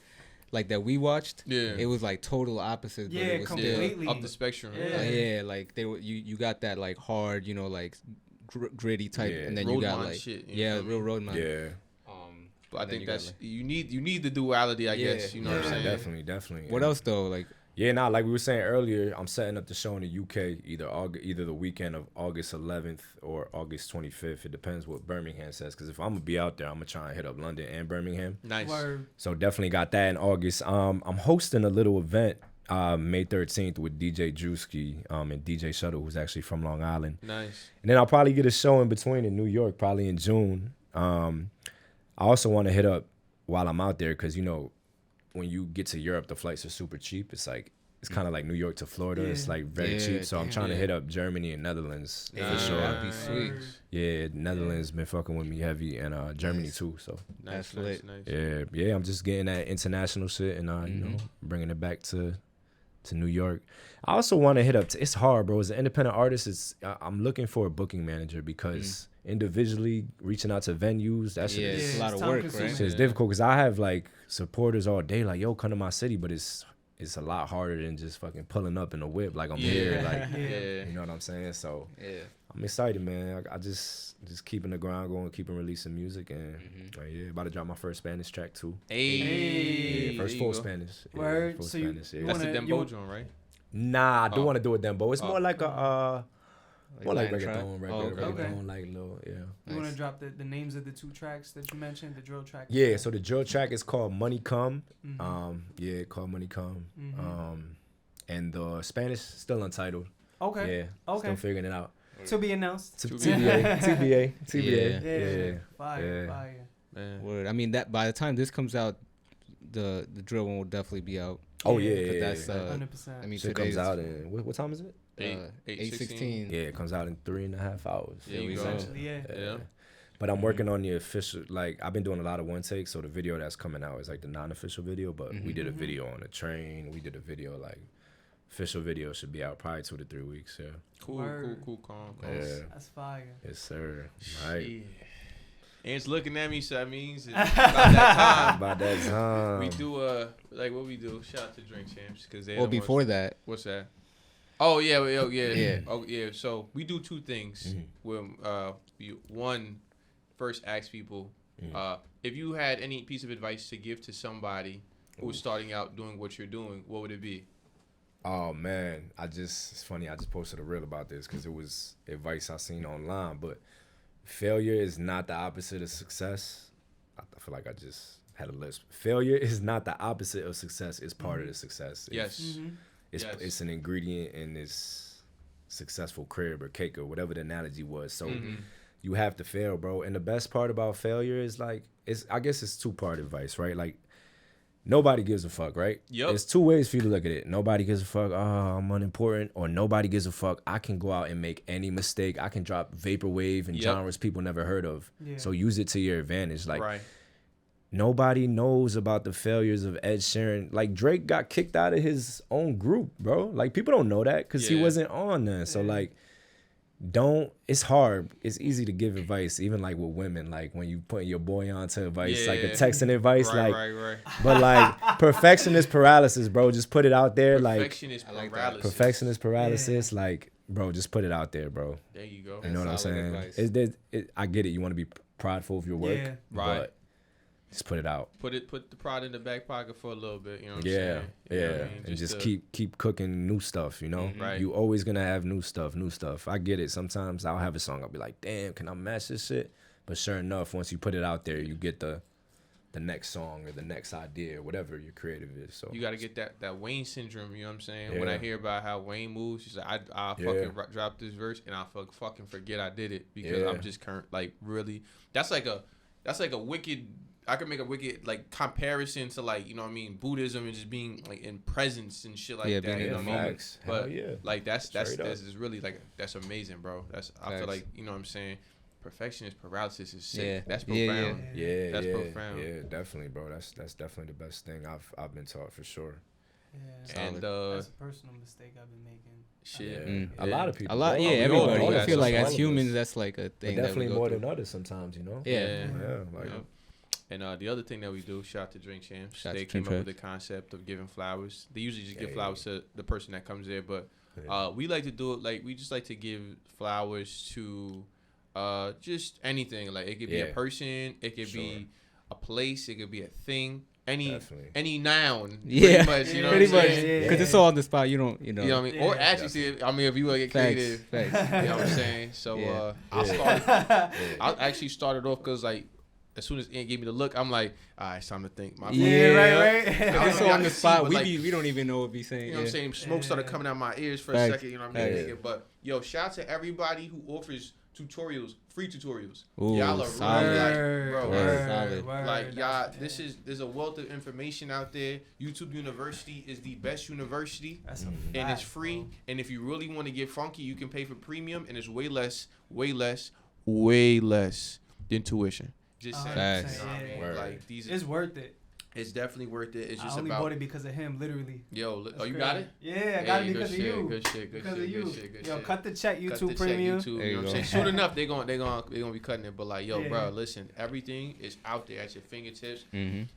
like that we watched, it was like total opposite. But Yeah, it was completely. Up the spectrum. like they were you got that like hard, you know, like gritty type, and then Road you got man like shit, you know what I real road man. Yeah. But I think that's you need the duality. I guess you know what I'm saying. Definitely. What else though? Like like we were saying earlier, I'm setting up the show in the UK either the weekend of August 11th or August 25th. It depends what Birmingham says. Because if I'm gonna be out there, I'm gonna try and hit up London and Birmingham. Nice. Word. So definitely got that in August. I'm hosting a little event May 13th with DJ Drewski and DJ Shuttle, who's actually from Long Island. Nice. And then I'll probably get a show in between in New York, probably in June. I also want to hit up while I'm out there because, you know, when you get to Europe, the flights are super cheap. It's like it's kind of like New York to Florida. It's like very cheap. So I'm trying to hit up Germany and Netherlands for sure. That'd be sweet. Yeah, Netherlands been fucking with me heavy, and Germany too. So Nice. yeah. I'm just getting that international shit and you know, bringing it back to New York. I also want to hit up. It's hard, bro. As an independent artist, I'm looking for a booking manager because individually reaching out to venues, that shit it's is a lot of work, right? it's difficult because I have like supporters all day, like, yo, come to my city, but it's a lot harder than just fucking pulling up in a whip like I'm here, like you know what I'm saying. So I'm excited, man. I just keeping the grind going, keeping releasing music, and about to drop my first Spanish track too. First full Spanish. Word. Full So Spanish. That's the Dembo joint, right? Nah, I do want to do a dembo. It's more like a more like Latin reggaeton, reggaeton, like little, You want to drop the names of the two tracks that you mentioned, the drill track? Yeah, so the drill track is called Money Come. Mm-hmm. Called Money Come. And the Spanish still untitled. Okay. Yeah. Okay. Still figuring it out. To be announced. TBA. Yeah. Fire. Man. Word. I mean that by the time this comes out, the drill one will definitely be out. Oh Yeah, yeah. That's 100%. I mean Shit comes out in what time is it? 8:16. Yeah, it comes out in 3.5 hours. There you go. Essentially, Yeah. But I'm working on the official, like, I've been doing a lot of one takes, so the video that's coming out is like the non-official video, but we did a video on the train, we did a video, like, official video should be out probably 2 to 3 weeks, yeah. Cool, calm. Yeah. That's fire. Yes, sir. All right. Yeah. And it's looking at me, so that means it's about that time. About that time. We do like what we do. Shout out to Drink Champs because they. Well, before that, what's that? Oh yeah. Yeah. Oh yeah. So we do two things. Where one, first ask people if you had any piece of advice to give to somebody who's starting out doing what you're doing, what would it be? Oh man, it's funny. I just posted a reel about this because it was advice I seen online, but failure is not the opposite of success. I feel like I just had a list. Failure is not the opposite of success. It's part of the success. Yes. It's an ingredient in this successful crib or cake or whatever the analogy was. So you have to fail, bro. And the best part about failure is like, I guess it's two-part advice, right? Like, nobody gives a fuck, right? Yep. There's two ways for you to look at it. Nobody gives a fuck, I'm unimportant, or nobody gives a fuck, I can go out and make any mistake. I can drop vaporwave and genres people never heard of. Yeah. So use it to your advantage. Like, nobody knows about the failures of Ed Sheeran. Like, Drake got kicked out of his own group, bro. Like, people don't know that because he wasn't on there. So, like, it's hard. It's easy to give advice, even like with women, like when you put your boy onto advice, like a texting advice, right. But like perfectionist paralysis, bro. Just put it out there. Perfectionist paralysis. Perfectionist paralysis, like, bro, just put it out there, bro. There you go. You know what I'm saying? I get it. You want to be prideful of your work, but just put it out. Put the pride in the back pocket for a little bit. You know what I'm saying? Yeah. I mean? And just keep cooking new stuff. You know, Right. You always gonna have new stuff. I get it. Sometimes I'll have a song. I'll be like, damn, can I match this shit? But sure enough, once you put it out there, you get the next song or the next idea or whatever your creative is. So you got to get that Wayne syndrome. You know what I'm saying? When I hear about how Wayne moves, he's like, I fucking drop this verse and I fucking forget I did it because I'm just like really. That's like a wicked. I could make a wicked like comparison to like, you know what I mean, Buddhism and just being like in presence and shit like that. You know what I mean? But like that's is really like that's amazing, bro. I feel like, you know what I'm saying. Perfectionist paralysis is sick. Yeah. That's profound. Yeah. That's profound. Yeah, definitely, bro. That's definitely the best thing I've been taught for sure. Yeah. And that's a personal mistake I've been making. Shit. A lot of people. Everybody. I feel like as humans, that's like a thing. But definitely more than others sometimes, you know. Yeah. Like. And the other thing that we do, shout out to Drink Champs. They came up with the concept of giving flowers. They usually just give flowers to the person that comes there, but we like to do it like we just like to give flowers to just anything. Like it could be a person, it could be a place, it could be a thing, any noun. Pretty much, you know what I'm saying? Because it's all on the spot. You know what I mean? Or actually, if you want to get creative, you know what I'm saying? So I actually started off because like. As soon as Ant gave me the look, I'm like, all right, it's time to think. Right. It's on the spot. We don't even know what we saying. You know what I'm saying? Smoke started coming out my ears for a second. You know what I mean? But yo, shout out to everybody who offers tutorials, free tutorials. Ooh, y'all are solid. Really like y'all. There's a wealth of information out there. YouTube University is the best university, and it's free. Bro. And if you really want to get funky, you can pay for premium, and it's way less than tuition. Just saying. Like it's worth it. It's definitely worth it. It's just I only bought it because of him, literally. Yo, you got it? Yeah, I got it because of you. Good shit. Yo, cut the check, YouTube Premium. You know what I'm saying? Soon enough, they're gonna be cutting it. But like, yo, bro, listen, everything is out there at your fingertips.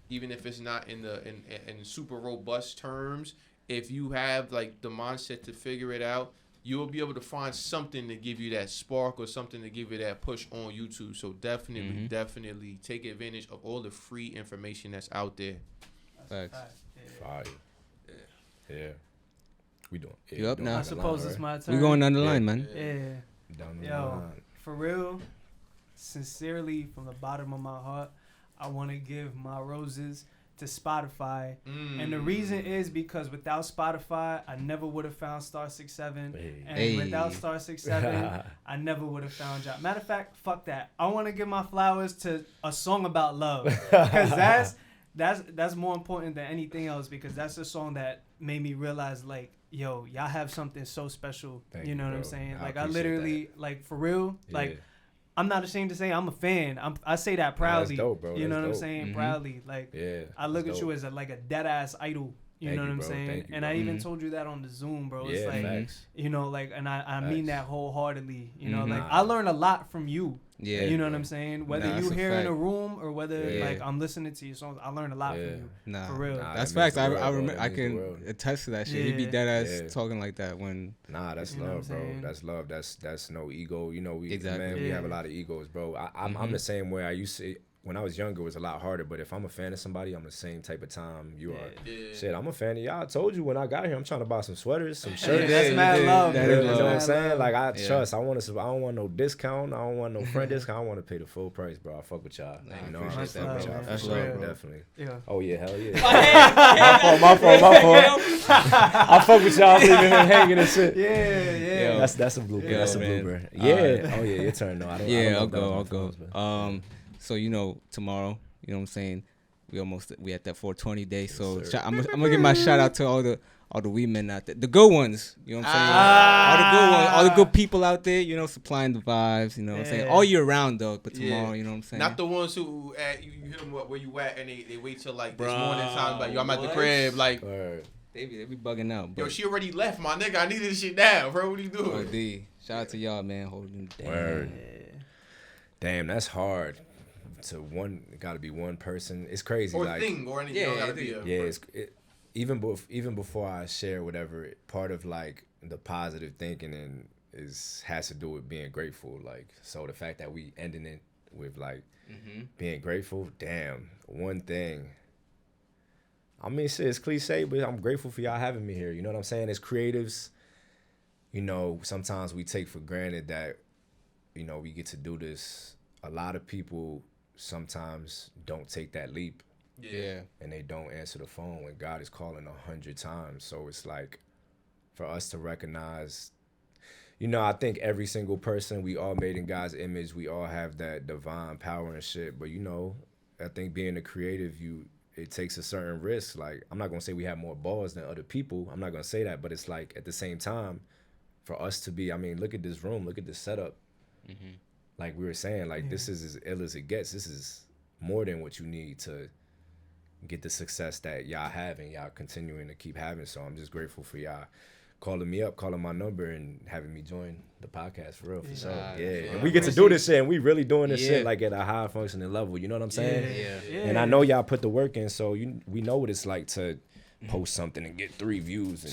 Even if it's not in super robust terms, if you have like the mindset to figure it out, you'll be able to find something to give you that spark or something to give you that push on YouTube. So definitely take advantage of all the free information that's out there. Facts. Fire. Yeah. We doing. You up now? I suppose it's my turn. We going down the line, man. Yeah. Down the line. For real, sincerely, from the bottom of my heart, I want to give my roses to Spotify. And the reason is because without Spotify, I never would have found Star 67. And without Star 67, I never would have found Job. Matter of fact, fuck that. I want to give my flowers to a song about love. Because that's more important than anything else, because that's a song that made me realize, like, yo, y'all have something so special. You know what I'm saying? Like, I literally, like, for real, like, I'm not ashamed to say I'm a fan. I say that proudly. That's dope, bro. You know what I'm saying? Proudly. Like, I look at you as a dead ass idol. You know what I'm saying? And I even told you that on the Zoom, bro. It's like, facts. you know, like, and I mean that wholeheartedly. You know, like, I learned a lot from you. Yeah, you know what I'm saying? Whether you here in a room or whether like I'm listening to your songs, I learned a lot from you. For real. That's facts. I remember. I can attest to that shit. He be dead ass talking like that when. That's love, bro. That's love. That's no ego. You know, we have a lot of egos, bro. I'm the same way. I used to. When I was younger, it was a lot harder. But if I'm a fan of somebody, I'm the same type of time you are. Shit, I'm a fan of y'all. I told you when I got here, I'm trying to buy some sweaters, some shirts. That's mad love. You know what I'm saying? Like, I trust. I don't want no discount. I don't want no friend discount. I want to pay the full price, bro. I fuck with y'all. You know, I fuck with y'all. That's love, definitely. Yeah. Oh yeah, hell yeah. My fault. I fuck with y'all, leaving him hanging and shit. Yeah. That's a blooper. That's a blooper. Yeah. Oh yeah, your turn. No, I don't. I'll go. So, you know, tomorrow, you know what I'm saying, we at that 420 day. So I'm gonna give my shout out to all the women out there, the good ones. You know what I'm saying? All the good ones, all the good people out there. You know, supplying the vibes. You know what I'm saying? All year round, though. But tomorrow, you know what I'm saying? Not the ones who you hit them up where you at and they wait till like this morning time. Like, yo, I'm at the crib. Like, They be bugging out. Yo, she already left, my nigga. I needed this shit now, bro. What are you doing? Oh, D. Shout out to y'all, man. Holding down. Word. Damn, that's hard. It got to be one person. It's crazy. Or like, thing, or anything. Yeah, gotta be even before I share whatever, part of like the positive thinking has to do with being grateful. Like, so the fact that we ending it with like being grateful. Damn, one thing. I mean, shit, it's cliche, but I'm grateful for y'all having me here. You know what I'm saying? As creatives, you know, sometimes we take for granted that, you know, we get to do this. A lot of people sometimes don't take that leap. Yeah. And they don't answer the phone when God is calling 100 times. So it's like, for us to recognize, you know, I think every single person, we all made in God's image. We all have that divine power and shit. But, you know, I think being a creative, it takes a certain risk. Like, I'm not going to say we have more balls than other people. I'm not going to say that. But it's like, at the same time, for us to be, I mean, look at this room. Look at this setup. Like we were saying, like, this is as ill as it gets. This is more than what you need to get the success that y'all have and y'all continuing to keep having. So I'm just grateful for y'all calling me up, calling my number, and having me join the podcast for real, for sure. And we get to do this shit, and we really doing this shit like at a high functioning level. You know what I'm saying? And I know y'all put the work in, so we know what it's like to post something and get 3 views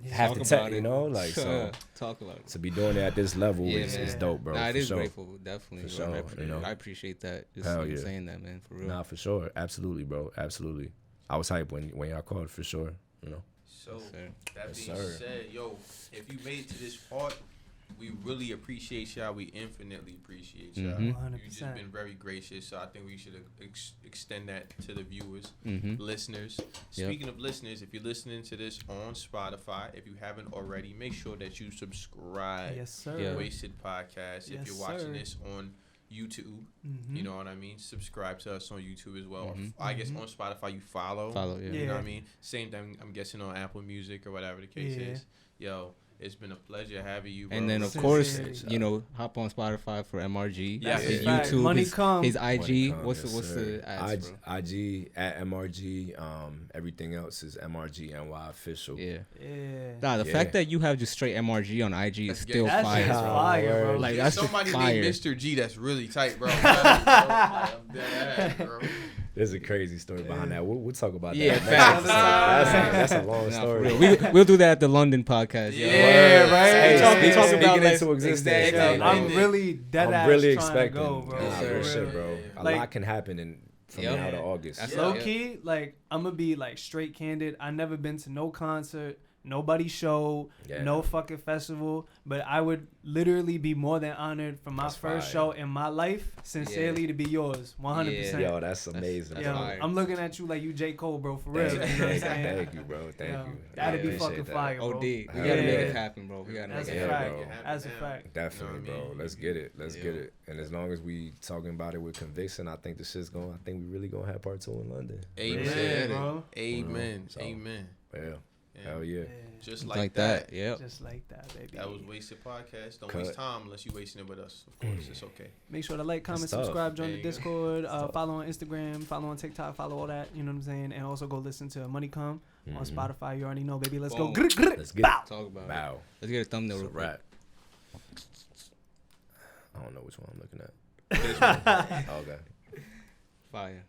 and have to tell, you know, like, so talk about it. To be doing it at this level is dope, bro. Nah, it is sure. grateful, definitely. For sure, you know? I appreciate that. Just saying that, man, for real. Nah, for sure, absolutely, bro, absolutely. I was hyped when y'all called, for sure, you know. So that being said, yo, if you made it to this part, we really appreciate y'all. We infinitely appreciate y'all. 100%. You've just been very gracious. So I think we should extend that to the viewers, listeners. Speaking of listeners, if you're listening to this on Spotify, if you haven't already, make sure that you subscribe. Yes, sir. To Wasted Podcast. If you're watching this on YouTube, you know what I mean? Subscribe to us on YouTube as well. I guess on Spotify you follow. You know what I mean? Same thing, I'm guessing, on Apple Music or whatever the case is. Yo, it's been a pleasure having you, bro. And then, of course, you know, hop on Spotify for MRG. His YouTube, his IG. What's the ads, bro? IG at MRG. Everything else is MRG NY official. Nah, the fact that you have just straight MRG on IG is still fire. That's fire, bro. Like, that's somebody fire. named Mr. G that's really tight, bro. I'm dead ass, bro. There's a crazy story behind that. We'll talk about that. Yeah, that's a long story. We'll do that at the London podcast. Hey, talk speaking about into existence. Yo, I'm really dead ass really trying to expecting. go, bro. Real shit, bro. A lot can happen from now to August. Low key, like, I'm gonna be like straight candid. I never been to no concert, nobody show, no fucking festival, but I would literally be more than honored for my first show in my life, sincerely, to be yours, 100%. Yo, that's amazing. Yo, I'm looking at you like you J. Cole, bro, for real. You know what I'm saying? Thank you, bro. Thank you. That'd be fucking fire, bro. OD. We gotta make it happen, bro. We gotta make it happen. That's a fact. Definitely, bro. Let's get it. Let's get it. And as long as we talking about it with conviction, I think the shit's going. I think we really gonna have part 2 in London. Amen, bro. Amen. Amen. Hell yeah. Just like that. Yeah. Just like that, baby. That was Wasted Podcast. Don't waste time unless you're wasting it with us. Of course, it's okay. Make sure to like, comment, subscribe, join the Discord, follow on Instagram, follow on TikTok, follow all that. You know what I'm saying? And also go listen to Money Come on Spotify. You already know, baby. Let's go. Let's get it. Talk about Bow. Let's get a thumbnail. It's a wrap. I don't know which one I'm looking at. Okay. Fire.